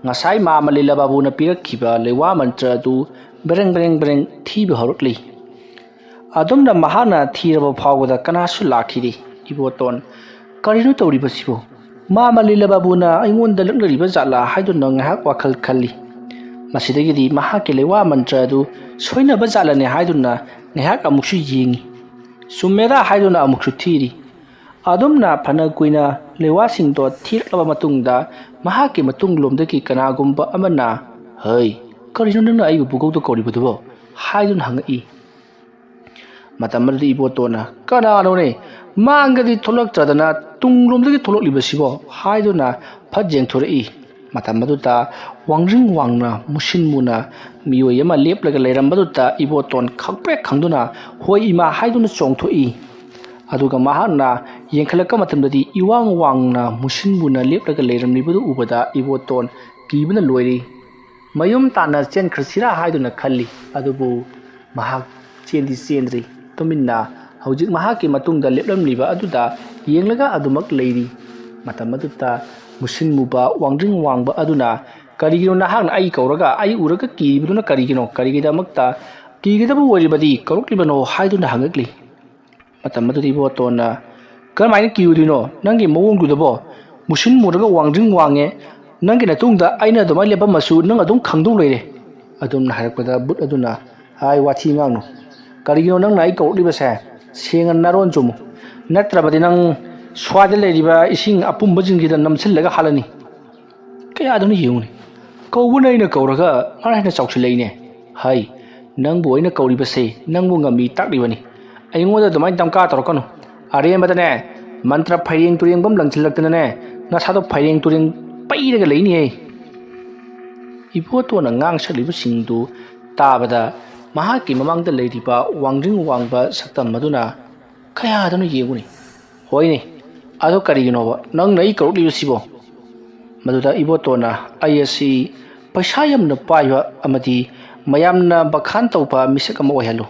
ꯉꯁꯥꯏ ꯃꯥꯃ ꯂꯤꯂꯥ ꯕꯥꯕꯨꯅ ꯄꯤꯔꯛꯈꯤꯕ ꯂꯩꯋꯥ ꯃꯟꯇ꯭ꯔ ꯑꯗꯨ ꯕꯔꯦꯡ ꯊꯤꯕ ꯍꯧꯔꯛꯂꯤ ꯑꯗꯨꯝꯅ ꯃꯍꯥꯛꯅ ꯊꯤꯔꯕ ꯐꯥꯎꯕꯗ ꯀꯅꯥꯁꯨ ꯂꯥꯛꯈꯤꯗꯦ ꯏꯕꯣꯇꯣꯟ ꯀꯔꯤꯅꯣ ꯇꯧꯔꯤꯕꯁꯤꯕꯨ ꯃꯥꯃ ꯂꯤꯂꯥ ꯕꯥꯕꯨꯅ ꯑꯩꯉꯣꯟꯗ ꯂꯛꯅꯔꯤꯕ ꯖꯥꯠꯂꯥ ꯍꯥꯏꯗꯨꯅ ꯉꯥꯏꯍꯥꯛ ꯋꯥꯈꯜ ꯈꯜꯂꯤ ꯃꯁꯤꯗꯒꯤꯗꯤ ꯃꯍꯥꯛꯀꯤ ꯂꯩꯋꯥ ꯃꯟꯇ꯭ꯔ ꯑꯗꯨ ꯁꯣꯏꯅꯕ ꯖꯥꯠꯂꯅꯦ ꯍꯥꯏꯗꯨꯅ ꯉꯥꯏꯍꯥꯛ ꯑꯃꯨꯛꯁꯨ ꯌꯦꯡꯉꯤ ꯆꯨꯝꯃꯦꯗ ꯍꯥꯏꯗꯨꯅ ꯑꯃꯨꯛꯁꯨ ꯊꯤꯔꯤ ꯑꯗꯨꯝꯅ ꯐꯅ ꯀꯨꯏꯅ ꯂꯩꯋꯥꯁꯤꯡꯗꯣ ꯊꯤꯔꯛꯂꯕ ꯃꯇꯨꯡꯗ ꯃꯍꯥꯛꯀꯤ ꯃꯇꯨꯡꯂꯣꯝꯗꯒꯤ ꯀꯅꯥꯒꯨꯝꯕ ꯑꯃꯅ ꯍꯩ ꯀꯔꯤꯅꯣ ꯅꯪꯅ ꯑꯩꯕꯨ ꯄꯨꯀꯧꯇ ꯀꯧꯔꯤꯕꯗꯨꯕꯣ ꯍꯥꯏꯗꯨꯅ ꯍꯪꯉꯛꯏ ꯃꯇꯝ ꯑꯗꯨꯗ ꯏꯕꯣꯇꯣꯟꯅ ꯀꯅꯥꯅꯣꯅꯦ ꯃꯥꯡꯗꯗꯤ ꯊꯣꯛꯂꯛꯇ꯭ꯔꯗꯅ ꯇꯨꯡꯂꯣꯝꯗꯒꯤ ꯊꯣꯛꯂꯛꯂꯤꯕꯁꯤꯕꯣ ꯍꯥꯏꯗꯨꯅ ꯐꯠ ꯌꯦꯡꯊꯣꯔꯛꯏ ꯃꯇꯝ ꯑꯗꯨꯗ ꯋꯥꯡꯖꯤꯡ ꯋꯥꯡꯅ ꯃꯨꯁꯤꯟ ꯃꯨꯅ ꯃꯤꯑꯣꯏ ꯑꯃ ꯂꯦꯞꯂꯒ ꯂꯩꯔꯝꯕꯗꯨꯗ ꯏꯕꯣꯇꯣꯟ ꯈꯪꯄ꯭ꯔꯦꯛ ꯈꯪꯗꯨꯅ ꯍꯣꯏ ꯏꯃꯥ ꯍꯥꯏꯗꯨꯅ ꯆꯣꯡꯊꯣꯛꯏ ꯑꯗꯨꯒ ꯃꯍꯥꯛꯅ ꯌꯦꯡꯈꯠꯂꯛꯄ ꯃꯇꯝꯗꯗꯤ ꯏꯋꯥꯡ ꯋꯥꯡꯅ ꯃꯨꯁꯤꯟ ꯃꯨꯅ ꯂꯦꯞꯂꯒ ꯂꯩꯔꯝꯂꯤꯕꯗꯨ ꯎꯕꯗ ꯏꯕꯣꯇꯣꯟ ꯀꯤꯕꯅ ꯂꯣꯏꯔꯤ ꯃꯌꯨꯝ ꯇꯥꯟꯅ ꯆꯦꯟꯈ꯭ꯔꯁꯤꯔꯥ ꯍꯥꯏꯗꯨꯅ ꯈꯜꯂꯤ ꯑꯗꯨꯕꯨ ꯃꯍꯥꯛ ꯆꯦꯟꯗ꯭ꯔꯤ ꯇꯨꯃꯤꯟꯅ ꯍꯧꯖꯤꯛ ꯃꯍꯥꯛꯀꯤ ꯃꯇꯨꯡꯗ ꯂꯦꯞꯂꯝꯂꯤꯕ ꯑꯗꯨꯗ ꯌꯦꯡꯂꯒ ꯑꯗꯨꯃꯛ ꯂꯩꯔꯤ ꯃꯇꯝ ꯑꯗꯨꯗ ꯃꯨꯁꯤꯟ ꯃꯨꯕ ꯋꯥꯡꯖꯤꯡ ꯋꯥꯡꯕ ꯑꯗꯨꯅ ꯀꯔꯤꯒꯤꯅꯣ ꯅꯍꯥꯛꯅ ꯑꯩ ꯀꯧꯔꯒ ꯑꯩ ꯎꯔꯒ ꯀꯤꯔꯤꯕꯗꯨꯅ ꯀꯔꯤꯒꯤꯗꯃꯛꯇ ꯀꯤꯒꯗꯕ ꯑꯣꯏꯔꯤꯕꯗꯤ ꯀꯧꯔꯛꯂꯤꯕꯅꯣ ꯍꯥꯏꯗꯨꯅ ꯍꯪꯉꯛꯂꯤ ꯃꯇꯝ ꯑꯗꯨꯗ ꯏꯕꯣꯇꯣꯟꯅ ꯀꯔꯝꯍꯥꯏꯅ ꯀꯤꯔꯨꯗꯣꯏꯅꯣ ꯅꯪꯒꯤ ꯃꯑꯣꯡꯗꯨꯗꯕꯣ ꯃꯨꯁꯤꯟ ꯃꯨꯔꯒ ꯋꯥꯡꯖꯤꯡ ꯋꯥꯡꯉꯦ ꯅꯪꯒꯤ ꯃꯇꯨꯡꯗ ꯑꯩꯅ ꯑꯗꯨꯃꯥꯏꯅ ꯂꯦꯞꯄꯝꯃꯁꯨ ꯅꯪ ꯑꯗꯨꯝ ꯈꯪꯗꯧ ꯂꯩꯔꯦ ꯑꯗꯨꯝꯅ ꯍꯥꯏꯔꯛꯄꯗ ꯕꯨꯠ ꯑꯗꯨꯅ ꯍꯥꯏ ꯋꯥꯊꯤ ꯉꯥꯡꯅꯨ ꯀꯔꯤꯒꯤꯅꯣ ꯅꯪꯅ ꯑꯩ ꯀꯧꯔꯛꯂꯤꯕꯁꯦ ꯁꯦꯡꯅ ꯅꯔꯣꯟ ꯆꯨꯝꯃꯨ ꯅꯠꯇ꯭ꯔꯕꯗꯤ ꯅꯪ ꯁ꯭ꯋꯥꯏꯗ ꯂꯩꯔꯤꯕ ꯏꯁꯤꯡ ꯑꯄꯨꯝꯕꯁꯤꯡꯁꯤꯗ ꯅꯝꯁꯤꯜꯂꯒ ꯍꯥꯜꯂꯅꯤ ꯀꯌꯥꯗꯨꯅ ꯌꯦꯡꯉꯨꯅꯤ ꯀꯧꯕꯅ ꯑꯩꯅ ꯀꯧꯔꯒ ꯃꯥꯅ ꯍꯦꯟꯅ ꯆꯥꯎꯁꯤꯜꯂꯛꯏꯅꯦ ꯍꯩ ꯅꯪꯕꯨ ꯑꯩꯅ ꯀꯧꯔꯤꯕꯁꯦ ꯅꯪꯕు ꯉꯝꯃꯤ ꯇꯥꯛꯂꯤꯕꯅꯤ ꯑꯩꯉꯣꯟꯗ ꯑꯗꯨꯃꯥꯏꯅ ꯗꯝꯀꯥ ꯇꯧꯔꯛꯀꯅꯨ ꯑꯔꯦꯝꯕꯗꯅꯦ ꯃꯟꯇ꯭ꯔ ꯐꯩꯔꯦꯡ ꯇꯨꯔꯦꯡꯕꯝ ꯂꯪꯁꯤꯜꯂꯛꯇꯅꯅꯦ ꯅꯁꯥꯗꯣ ꯐꯩꯔꯦꯡ ꯇꯨꯔꯦꯡ ꯄꯩꯔꯒ ꯂꯩꯅꯤꯍꯦ ꯏꯕꯣꯇꯣꯟꯅ ꯉꯥꯡꯁꯜꯂꯤꯕꯁꯤꯡꯗꯨ ꯇꯥꯕꯗ ꯃꯍꯥꯛꯀꯤ ꯃꯃꯥꯡꯗ ꯂꯩꯔꯤꯕ ꯋꯥꯡꯖꯤꯡ ꯋꯥꯡꯕ ꯁꯛꯇꯝ ꯑꯗꯨꯅ ꯀꯌꯥꯗꯨꯅ ꯌꯦꯡꯉꯨꯅꯤ ꯍꯣꯏꯅꯦ ꯑꯗꯨ ꯀꯔꯤꯒꯤꯅꯣꯕ ꯅꯪꯅ ꯑꯩ ꯀꯧꯔꯛꯂꯤꯕꯁꯤꯕꯣ ꯃꯗꯨꯗ ꯏꯕꯣꯇꯣꯟꯅ ꯑꯩ ꯑꯁꯤ ꯄꯩꯁꯥ ꯌꯥꯝꯅ ꯄꯥꯏꯕ ꯑꯃꯗꯤ ꯃꯌꯥꯝꯅ ꯕꯈꯥꯟ ꯇꯧꯕ ꯃꯤꯁꯛ ꯑꯃ ꯑꯣꯏꯍꯜꯂꯨ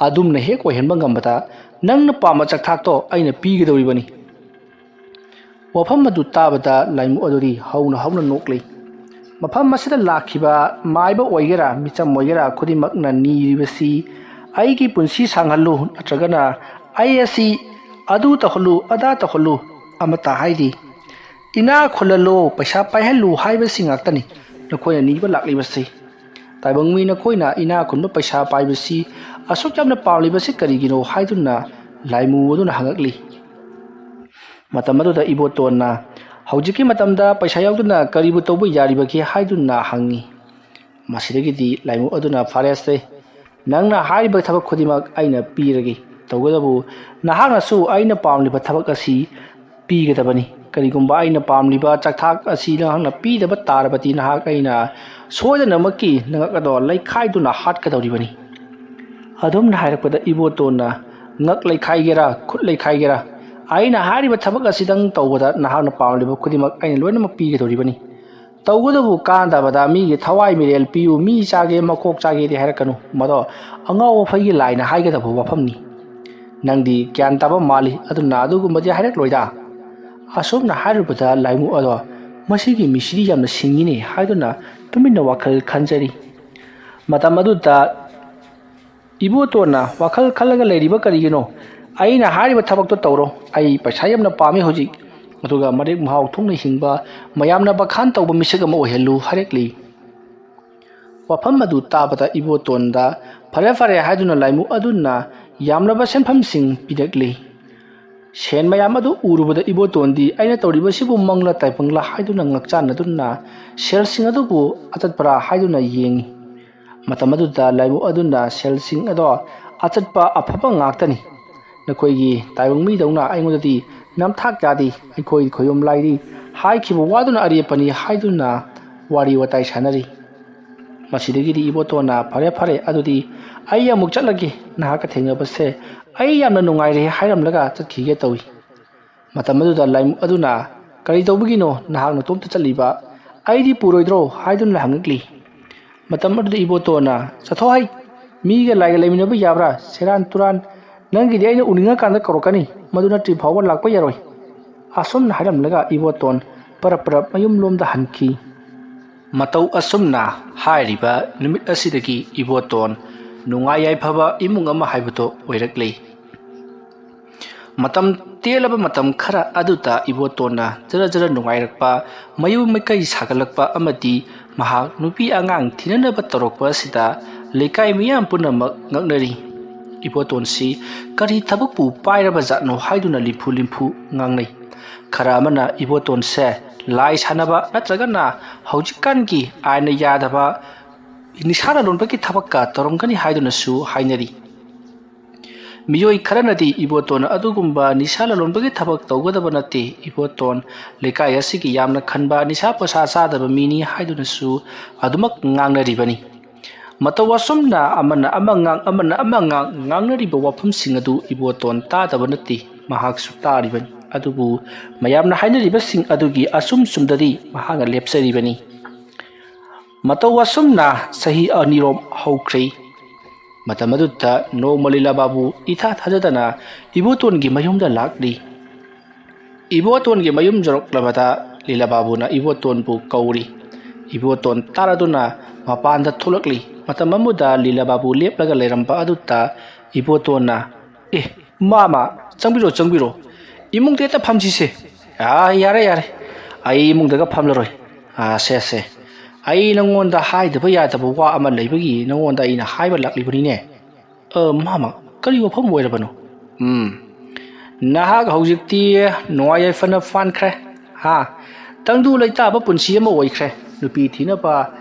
ꯑꯗꯨꯝꯅ ꯍꯦꯛ ꯑꯣꯏꯍꯟꯕ ꯉꯝꯕꯗ ꯅꯪꯅ ꯄꯥꯝꯕ ꯆꯥꯛꯊꯥꯛꯇꯣ ꯑꯩꯅ ꯄꯤꯒꯗꯧꯔꯤꯕꯅꯤ ꯋꯥꯐꯝ ꯑꯗꯨ ꯇꯥꯕꯗ ꯂꯥꯏꯃꯨ ꯑꯗꯨꯗꯤ ꯍꯧꯅ ꯅꯣꯛꯂꯤ꯫ ꯃꯐꯝ ꯑꯁꯤꯗ ꯂꯥꯛꯈꯤꯕ ꯃꯥꯏꯕ ꯑꯣꯏꯒꯦꯔꯥ ꯃꯤꯆꯝ ꯑꯣꯏꯒꯦꯔꯥ ꯈꯨꯗꯤꯡꯃꯛꯅ ꯅꯤꯔꯤꯕꯁꯤ ꯑꯩꯒꯤ ꯄꯨꯟꯁꯤ ꯁꯥꯡꯍꯜꯂꯨ ꯅꯠꯇ꯭ꯔꯒꯅ ꯑꯩ ꯑꯁꯤ ꯑꯗꯨ ꯇꯧꯍꯜꯂꯨ ꯑꯗꯥ ꯇꯧꯍꯜꯂꯨ ꯑꯃꯠꯇ ꯍꯥꯏꯗꯦ꯫ ꯏꯅꯥ ꯈꯨꯜꯍꯜꯂꯣ ꯄꯩꯁꯥ ꯄꯥꯏꯍꯜꯂꯨ ꯍꯥꯏꯕꯁꯤ ꯉꯥꯛꯇꯅꯤ ꯅꯈꯣꯏꯅ ꯅꯤꯕ ꯂꯥꯛꯂꯤꯕꯁꯤ꯫ ꯇꯥꯏꯕꯪꯃꯤ ꯅꯈꯣꯏꯅ ꯏꯅꯥ ꯈꯨꯟꯕ ꯄꯩꯁꯥ ꯄꯥꯏꯕꯁꯤ ꯑꯁꯨꯛ ꯌꯥꯝꯅ ꯄꯥꯝꯂꯤꯕꯁꯤ ꯀꯔꯤꯒꯤꯅꯣ ꯍꯥꯏꯗꯨꯅ ꯂꯥꯏꯃꯨ ꯑꯗꯨꯅ ꯍꯪꯉꯛꯂꯤ꯫ ꯃꯇꯝ ꯑꯗꯨꯗ ꯏꯕꯣꯇꯣꯟꯅ ꯍꯧꯖꯤꯛꯀꯤ ꯃꯇꯝꯗ ꯄꯩꯁꯥ ꯌꯥꯎꯗꯅ ꯀꯔꯤꯕꯨ ꯇꯧꯕ ꯌꯥꯔꯤꯕꯒꯦ ꯍꯥꯏꯗꯨꯅ ꯍꯪꯉꯤ꯫ ꯃꯁꯤꯗꯒꯤꯗꯤ ꯂꯥꯏꯃꯨ ꯑꯗꯨꯅ ꯐꯔꯦꯁꯦ ꯅꯪꯅ ꯍꯥꯏꯔꯤꯕ ꯊꯕꯛ ꯈꯨꯗꯤꯡꯃꯛ ꯑꯩꯅ ꯄꯤꯔꯒꯦ ꯇꯧꯒꯗꯕꯨ ꯅꯍꯥꯛꯅꯁꯨ ꯑꯩꯅ ꯄꯥꯝꯂꯤꯕ ꯊꯕꯛ ꯑꯁꯤ ꯄꯤꯒꯗꯕꯅꯤ꯫ ꯀꯔꯤꯒꯨꯝꯕ ꯑꯩꯅ ꯄꯥꯝꯂꯤꯕ ꯆꯥꯛꯊꯥꯛ ꯑꯁꯤ ꯅꯍꯥꯛꯅ ꯄꯤꯗꯕ ꯇꯥꯔꯕꯗꯤ नहाक अइना सोयदनमक्की नंगक अदो लैखाइदुना हाटकदौरिबनी। अदुमना हाइरकपदा इबोतोना ngak लैखाइगेरा खुद लैखाइगेरा अइना हारिबा थबक असिदंग तौबदा नहाकना पामलिबा खुदिमक अइना लोइनमक पीगदौरिबनी। तौगदबु कांदाबदा मीगे थवाई मिरेल पियु मी चागे मकोक चागे दि हाइरकनु मदो अंगाव फैगे लाइना हाइगदबु वफमनी। नंगदी ग्यान ताबा माली अदुना अदुगुमबदि हाइरकलोइदा। असोमना हाइरुबदा लाइमु अदो मसिगी मिसिरी यामना सिंगिने हाइदुना तुमिन्ना वाखल खंजरी। मतम अदुदा इबोतोना वाखल खलगा लेरिबा करिगिनो अइना हारिबा थबकतो तौरो अइ पैसा यामना पामे होजिक अदुगा मरेक महाव थोंना हिंबा मयामना बखान तौबा मिसग अमा ओहेलु हारेकली। वफम अदु ताबदा इबोतोनदा फरे फरे हाइदुना लाइमु अदुना यामलबा सेनफमसिंग पिरकली। सेन मयाम अदु उरुबदा इबोतोनदी अइना तौरिबसिबु मंगला ताइपंगला हाइदुना ngakchanaduna सेलसिंग अदुबु अचतपरा हाइदुना येंगी। मतम अदुदा लाइमु अदुना सेलसिंग अदो अचतपा अफबा ngakतनी। नखोइगी ताइबंगमी दौना अइंगोददी नमथाक यादी अइखोइ खोयम लाइदी हाइखिबु वादुना अरियपनी हाइदुना वारी वताइ सानरी। मसिदगिदी इबोतोना फरे फरे अदुदी अइ अमुक चटलगे नहाका थेंगबसे अइ यामना नुंगाइरे हाइरमलगा चटखिगे तौई। मतम अदुदा लाइमु अदुना करी तौबगिनो नहाक नतोमता चलिबा अइदी पुरोइद्रो हाइदुना हंगकली। मतम अदुदा इबोतोना चथो हाइ मीगे लाइगा लेमिनबा याब्रा सेरान तुरान नंगिदी अइना उनिंगा कांदा करोकनी मदुना ट्रि फावबा लाकपा यारोइ। असोमना हाइरमलगा इबोतोन परप परप मयुम लोमदा हनखी। मतौ असुमना हाइरिबा नुमित असिदगी इबोतोन नुंगाइ याइफबा इमुंग अमा हाइबतो ओइरकली। मतम तेलबा मतम खरा अदुता इबोतोना जरा जरा नुंगाइरकपा मयु मैकै सागलकपा अमदी महाक नुपी आंगांग थिननबा तौरकपा असिदा लेकाइ मियाम पुनमक ngaknari। इबोतोनसी करी थबकपु पाइरबा जातनो हाइदुना लिम्फु लिम्फु ngangnai। खरा अमना इबोतोनसे लाइ सानबा नत्रगना हौजिकानगी आइना यादबा निसाना लोनबगी थबक्का तौरमगनी हाइदुनासु हाइनरी। मियोई खरनदी इबोतोन अदुगुम्बा निसा लोनबगी थबक तौगदबा नते इबोतोन लेकाइ असिगी यामना खनबा निसा पसा चादबा मिनी हाइदुनासु अदुमक ngangnaribani। मतौ असुमना अमना अमंगांग ngangnariba wafamsing adu इबोतोन तादबा नते महाकसु तारिबani। अदुबु मयामना हाइनरिबसिंग अदुगी असुम सुमददी महागा लेप्सरिबनी। मतौ असुमना सही अनिरोम हौख्रै। मतम अदुदा नोंमा लीला बाबू इथा थाजदना इबोतोनगी मयुमदा लाक्ली। इबोतोनगी मयुम जरक्लबदा लीला बाबूना इबोतोनबु कौरी। इबोतोन तारादुना मपानदा थोलक्ली। मतम अमुदा लीला बाबू लेपलगा लेरंबा अदुदा इबोतोना ए मामा चंबिरो चंबिरो इमुंगदेता फमजिसे यारे यारे अइ इमुंगदगा फमलरोय से से अइ नंगोंदा हाइदबा यादबा वा अमा लैबगी नंगोंदा अइना हाइबा लाक्लिबनिने। मामा करी वफम ओइरबनो नहाक हौजिक्ति नुंगाइ याइफना फानख्रे हा तंगदु लैताबा पुन्सि अमा ओइख्रे नुपी थिनबा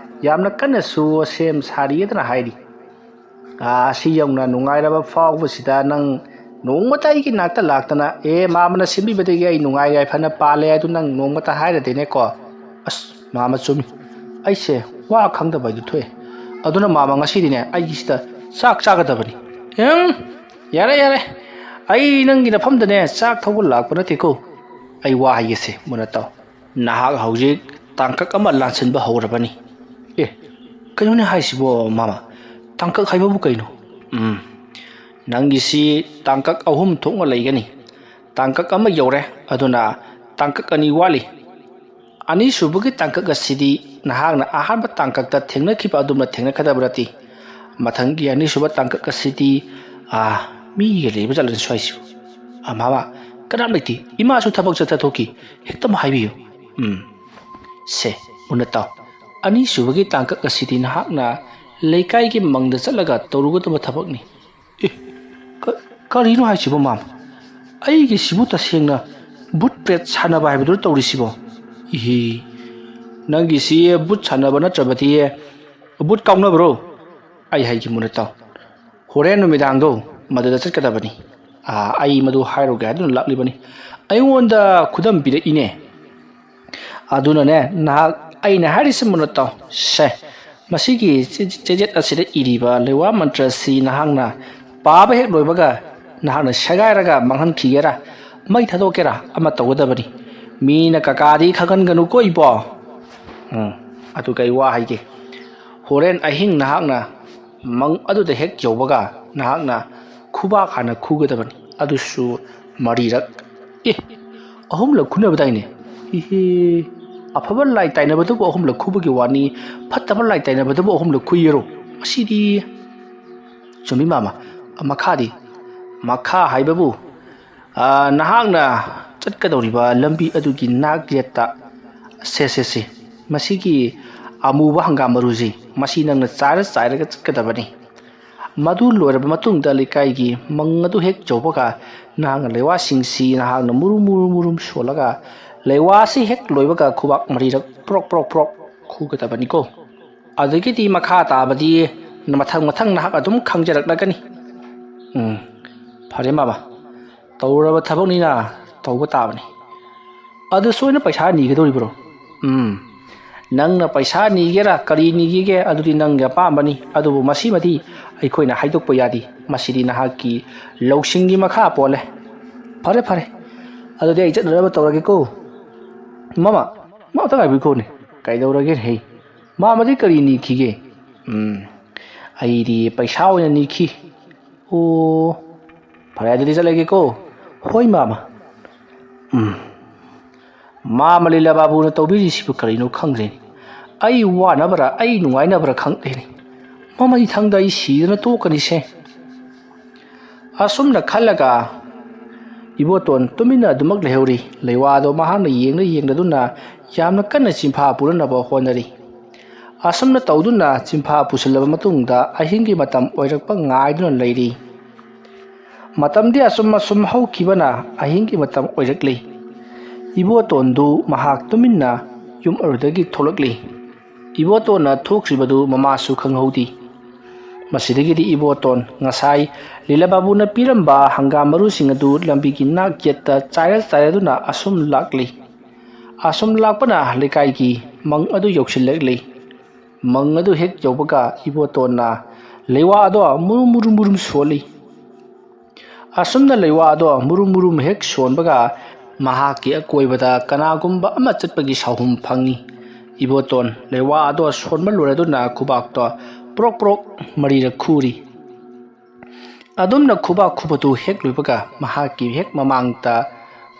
यामना कन्नसु सेम सारियदना हाइरि। सि यौना नुंगाइरबा फावबसिदा नंग नोंमता अइगी नाक्ता लाक्तना ए मामना सिमबिबदगी अइ नुंगाइ याइफना पाले अदु नंग नोंमता हाइरदेनेको। अस मामा चुमी अइसे वा खंगदबैदु थोए अदुना मामा ngasiदिने अइगिसिदा चाक चागदबनी। यारे यारे अइ नंगी नफमदने चाक थौबा लाक्पा नतेको अइ वा हाइगेसे मुनताव नहाक हौजिक तांकक अमा लानसनबा हौरबनी। ए कयोने हाइसिबो मामा तांकक हाइबबु कइनो नंगिसी तांकक अहुम थोंगा लैगनी। तांकक अमा यौरे अदुना ꯇꯥꯡꯀꯛ ꯑꯅꯤ ꯋꯥꯠꯂꯤ ꯑꯅꯤꯁꯨꯕꯒꯤ ꯇꯥꯡꯀꯛ ꯑꯁꯤꯗꯤ ꯅꯍꯥꯛꯅ ꯑꯍꯥꯟꯕ ꯇꯥꯡꯀꯛꯇ ꯊꯦꯡꯅꯈꯤꯕ ꯑꯗꯨꯝꯅ ꯊꯦꯡꯅꯒꯗꯕ ꯅꯠꯇꯦ ꯃꯊꯪꯒꯤ ꯑꯅꯤꯁꯨꯕ ꯇꯥꯡꯀꯛ ꯑꯁꯤꯗꯤ ꯃꯤꯒ ꯂꯩꯕ ꯆꯠꯂꯅꯤ ꯁ꯭ꯋꯥꯏꯁꯤꯕꯨ ꯃꯥꯃꯥ ꯀꯅꯥꯝ ꯂꯩꯇꯦ ꯏꯃꯥꯁꯨ ꯊꯕꯛ ꯆꯠꯊꯣꯛꯈꯤ ꯍꯦꯛꯇ ꯍꯥꯏꯕꯤꯌꯨ ꯁꯦ ꯃꯨꯟꯅ ꯇꯥꯎ ꯑꯅꯤꯁꯨꯕꯒꯤ ꯇꯥꯡꯀꯛ ꯑꯁꯤꯗꯤ ꯅꯍꯥꯛꯅ ꯂꯩꯀꯥꯏꯒꯤ ꯃꯪꯗ ꯆꯠꯂꯒ ꯇꯧꯔꯨꯒꯗꯕ ꯊꯕꯛꯅꯤ ꯀꯔꯤꯅꯣ ꯍꯥꯏꯁꯤꯕꯣ ꯃꯥꯝ ꯑꯩꯒꯤꯁꯤꯕꯨ ꯇꯁꯦꯡꯅ ꯕꯨꯠ ꯄ꯭ꯔꯦꯠ ꯁꯥꯟꯅꯕ ꯍꯥꯏꯕꯗꯨ ꯇꯧꯔꯤꯁꯤꯕꯣ ꯏꯍꯤ ꯅꯪꯒꯤꯁꯤ ꯕꯨꯠ ꯁꯥꯟꯅꯕ ꯅꯠꯇ꯭ꯔꯕꯗꯤ ꯕꯨꯠ ꯀꯥꯎꯅꯕ꯭ꯔꯣ ꯑꯩ ꯍꯥꯏꯒꯦ ꯃꯨꯟꯅ ꯇꯥꯎ ꯍꯣꯔꯦꯟ ꯅꯨꯃꯤꯗꯥꯡꯗꯣ ꯃꯗꯨꯗ ꯆꯠꯀꯗꯕꯅꯤ ꯑꯩ ꯃꯗꯨ ꯍꯥꯏꯔꯨꯒꯦ ꯍꯥꯏꯗꯨꯅ ꯂꯥꯛꯂꯤꯕꯅꯤ ꯑꯩꯉꯣꯟꯗ ꯈꯨꯗꯝ ꯄꯤꯔꯛꯏꯅꯦ ꯑꯗꯨꯅꯅꯦ ꯅꯍꯥꯛ ꯑꯩꯅ ꯍꯥꯏꯔꯤꯁꯤ ꯃꯨꯟꯅ ꯇꯥꯎ ꯁꯦ ꯃꯁꯤꯒꯤ ꯆꯦꯖꯦꯠ ꯑꯁꯤꯗ ꯏꯔꯤꯕ ꯂꯩꯋꯥ ꯃꯟꯇ꯭ꯔ ꯑꯁꯤ ꯅꯍꯥꯛꯅ ꯄꯥꯕ ꯍꯦꯛ ꯂꯣꯏꯕꯒ ꯅꯍꯥꯛꯅ ꯁꯦꯒꯥꯏꯔꯒ ꯃꯥꯡꯍꯟꯈꯤꯒꯦꯔꯥ ꯃꯩ ꯊꯥꯗꯣꯛꯀꯦꯔꯥ ꯑꯃ ꯇꯧꯒꯗꯕꯅꯤ ꯃꯤꯅ ꯀꯀꯥꯗꯤ ꯈꯪꯍꯟꯒꯅꯨꯀꯣ ꯏꯕꯣ ꯑꯗꯨꯒ ꯑꯩ ꯋꯥ ꯍꯥꯏꯒꯦ ꯍꯣꯔꯦꯟ ꯑꯍꯤꯡ ꯅꯍꯥꯛꯅ ꯃꯪ ꯑꯗꯨꯗ ꯍꯦꯛ ꯌꯧꯕꯒ ꯅꯍꯥꯛꯅ ꯈꯨꯕꯥꯛ ꯍꯥꯟꯅ ꯈꯨꯒꯗꯕꯅꯤ ꯑꯗꯨꯁꯨ 4ꯔꯛ ꯑꯍꯨꯝꯂꯛ ꯈꯨꯅꯕꯗꯥꯏꯅꯦ ꯏꯍꯦ ꯑꯐꯕ ꯂꯥꯏ ꯇꯥꯏꯅꯕꯗꯨꯕꯨ ꯑꯍꯨꯝꯂꯛ ꯈꯨꯕꯒꯤ ꯋꯥꯅꯤ ꯐꯠꯇꯕ ꯂꯥꯏ ꯇꯥꯏꯅꯕꯗꯨꯕꯨ ꯑꯍꯨꯝꯂꯛ ꯈꯨꯏꯌꯦꯔꯣ ꯃꯁꯤꯗꯤ ꯆꯨꯝꯃꯤ ꯃꯥꯃꯥ ꯃꯈꯥꯗꯤ ꯃꯈꯥ ꯍꯥꯏꯕꯕꯨ ꯅꯍꯥꯛꯅ ꯆꯠꯀꯗꯧꯔꯤꯕ ꯂꯝꯕꯤ ꯑꯗꯨꯒꯤ ꯅꯥꯛ ꯌꯦꯠꯇ ꯁꯦ ꯃꯁꯤꯒꯤ ꯑꯃꯨꯕ ꯍꯪꯒꯥꯝ ꯃꯔꯨꯁꯤ ꯃꯁꯤ ꯅꯪꯅ ꯆꯥꯏꯔꯒ ꯆꯠꯀꯗꯕꯅꯤ ꯃꯗꯨ ꯂꯣꯏꯔꯕ ꯃꯇꯨꯡꯗ ꯂꯩꯀꯥꯏꯒꯤ ꯃꯪ ꯑꯗꯨ ꯍꯦꯛ ꯌꯧꯕꯒ ꯅꯍꯥꯛꯅ ꯂꯩꯋꯥꯁꯤꯡꯁꯤ ꯅꯍꯥꯛꯅ murum ꯁꯣꯜꯂꯒ ꯂꯩꯋꯥꯁꯤ ꯍꯦꯛ ꯂꯣꯏꯕꯒ ꯈꯨꯕꯥꯛ 4ꯔꯛ ꯄ꯭ꯔꯣꯛ ꯈꯨꯒꯗꯕꯅꯤꯀꯣ ꯑꯗꯒꯤꯗꯤ ꯃꯈꯥ ꯇꯥꯕꯗꯤ ꯃꯊꯪ ꯅꯍꯥꯛ ꯑꯗꯨꯝ ꯈꯪꯖꯔꯛꯂꯒꯅꯤ ꯐꯔꯦ ꯃꯥꯃꯥ ꯇꯧꯔꯕ ꯊꯕꯛꯅꯤꯅ ꯇꯧꯕ ꯇꯥꯕꯅꯤ ꯑꯗꯨ ꯁꯣꯏꯅ ꯄꯩꯁꯥ ꯅꯤꯒꯗꯧꯔꯤꯕ꯭ꯔꯣ ꯅꯪꯅ ꯄꯩꯁꯥ ꯅꯤꯒꯦꯔꯥ ꯀꯔꯤ ꯅꯤꯒꯦ ꯑꯗꯨꯗꯤ ꯅꯪꯒꯤ ꯑꯄꯥꯝꯕꯅꯤ ꯑꯗꯨꯕꯨ ꯃꯁꯤꯃꯗꯤ ꯑꯩꯈꯣꯏꯅ ꯍꯥꯏꯗꯣꯛꯄ ꯌꯥꯗꯦ ꯃꯁꯤꯗꯤ ꯅꯍꯥꯛꯀꯤ ꯂꯧꯁꯤꯡꯒꯤ ꯃꯈꯥ ꯄꯣꯜꯂꯦ ꯐꯔꯦ ꯑꯗꯨꯗꯤ ꯑꯩ ꯆꯠꯅꯅꯕ ꯇꯧꯔꯒꯦꯀꯣ ꯃꯥꯃꯥ ꯑꯝꯇ ꯉꯥꯏꯕꯤꯈꯣꯅꯦ ꯀꯩꯗꯧꯔꯒꯦ ꯍꯦ ꯃꯥꯃꯗꯤ ꯀꯔꯤ ꯅꯤꯈꯤꯒꯦ ꯑꯩꯗꯤ ꯄꯩꯁꯥ ꯑꯣꯏꯅ ꯅꯤꯈꯤ ꯐꯔꯦ ꯑꯗꯨꯗꯤ ꯆꯠꯂꯒꯦꯀꯣ ꯍꯣꯏ ꯃꯥꯃꯥ ꯃꯥꯃ ꯂꯤꯂꯥ ꯕꯥꯕꯨꯅ ꯇꯧꯕꯤꯔꯤꯁꯤꯕꯨ ꯀꯔꯤꯅꯣ ꯈꯪꯗ꯭ꯔꯦꯅꯦ ꯑꯩ ꯋꯥꯅꯕ꯭ꯔꯥ ꯑꯩ ꯅꯨꯡꯉꯥꯏꯅꯕ꯭ꯔꯥ ꯈꯪꯗꯦꯅꯦ ꯃꯃꯩꯊꯪꯗ ꯑꯩ ꯁꯤꯗꯅ ꯇꯣꯛꯀꯅꯤꯁꯦ ꯑꯁꯨꯝꯅ ꯈꯜꯂꯒ ꯏꯕꯣꯇꯣꯟ ꯇꯨꯃꯤꯟꯅ ꯑꯗꯨꯃꯛ ꯂꯩꯍꯧꯔꯤ ꯂꯩꯋꯥꯗꯣ ꯃꯍꯥꯛꯅ ꯌꯦꯡꯗꯨꯅ ꯌꯥꯝꯅ ꯀꯟꯅ ꯆꯤꯡꯐꯥ ꯄꯨꯅꯅꯕ ꯍꯣꯠꯅꯔꯤ ꯑꯁꯨꯝꯅ ꯇꯧꯗꯨꯅ ꯆꯤꯡꯐꯥ ꯄꯨꯁꯤꯜꯂꯕ ꯃꯇꯨꯡꯗ ꯑꯍꯤꯡꯒꯤ ꯃꯇꯝ ꯑꯣꯏꯔꯛꯄ ꯉꯥꯏꯗꯨꯅ ꯂꯩꯔꯤ ꯃꯇꯝꯗꯤ ꯑꯁꯨꯝ ꯍꯧꯈꯤꯕꯅ ꯑꯍꯤꯡꯒꯤ ꯃꯇꯝ ꯑꯣꯏꯔꯛꯂꯤ ꯏꯕꯣꯇꯣꯟꯗꯨ ꯃꯍꯥꯛ ꯇꯨꯃꯤꯟꯅ ꯌꯨꯝ ꯑꯗꯨꯗꯒꯤ ꯊꯣꯛꯂꯛꯂꯤ ꯏꯕꯣꯇꯣꯟꯅ ꯊꯣꯛꯈ꯭ꯔꯤꯕꯗꯨ ꯃꯃꯥꯁꯨ ꯈꯪꯍꯧꯗꯦ ꯃꯁꯤꯗꯒꯤꯗꯤ ꯏꯕꯣꯇꯣꯟ ꯉꯁꯥꯏ ꯂꯤꯂꯥꯕꯥꯕꯨꯅ ꯄꯤꯔꯝꯕ ꯍꯪꯒꯥꯝ ꯃꯔꯨꯁꯤꯡ ꯑꯗꯨ ꯂꯝꯕꯤꯒꯤ ꯅꯥꯛ ꯌꯦꯠꯇ ꯆꯥꯏꯔꯗꯨꯅ ꯑꯁꯨꯝ ꯂꯥꯛꯂꯤ ꯑꯁꯨꯝ ꯂꯥꯛꯄꯅ ꯂꯩꯀꯥꯏꯒꯤ ꯃꯪ ꯑꯗꯨ ꯌꯧꯁꯤꯜꯂꯛꯂꯤ ꯃꯪ ꯑꯗꯨ ꯍꯦꯛ ꯌꯧꯕꯒ ꯏꯕꯣꯇꯣꯟꯅ ꯂꯩꯋꯥ ꯑꯗꯣ murum ꯁꯣꯜꯂꯤ ꯑꯁꯨꯝꯅ ꯂꯩꯋꯥ ꯑꯗꯣ murum ꯍꯦꯛ ꯁꯣꯟꯕꯒ ꯃꯍꯥꯛꯀꯤ ꯑꯀꯣꯏꯕꯗ ꯀꯅꯥꯒꯨꯝꯕ ꯑꯃ ꯆꯠꯄꯒꯤ ꯁꯥꯎꯍꯨꯝ ꯐꯪꯏ ꯏꯕꯣꯇꯣꯟ ꯂꯩꯋꯥ ꯑꯗꯣ ꯁꯣꯟꯕ ꯂꯣꯏꯔꯗꯨꯅ ꯈꯨꯕꯥꯛꯇꯣ ꯄ꯭ꯔꯣꯛ 4ꯔꯛ ꯈꯨꯔꯤ ꯑꯗꯨꯝꯅ ꯈꯨꯕꯥꯛ ꯈꯨꯕꯗꯨ ꯍꯦꯛ ꯂꯣꯏꯕꯒ ꯃꯍꯥꯛꯀꯤ ꯍꯦꯛ ꯃꯃꯥꯡꯗ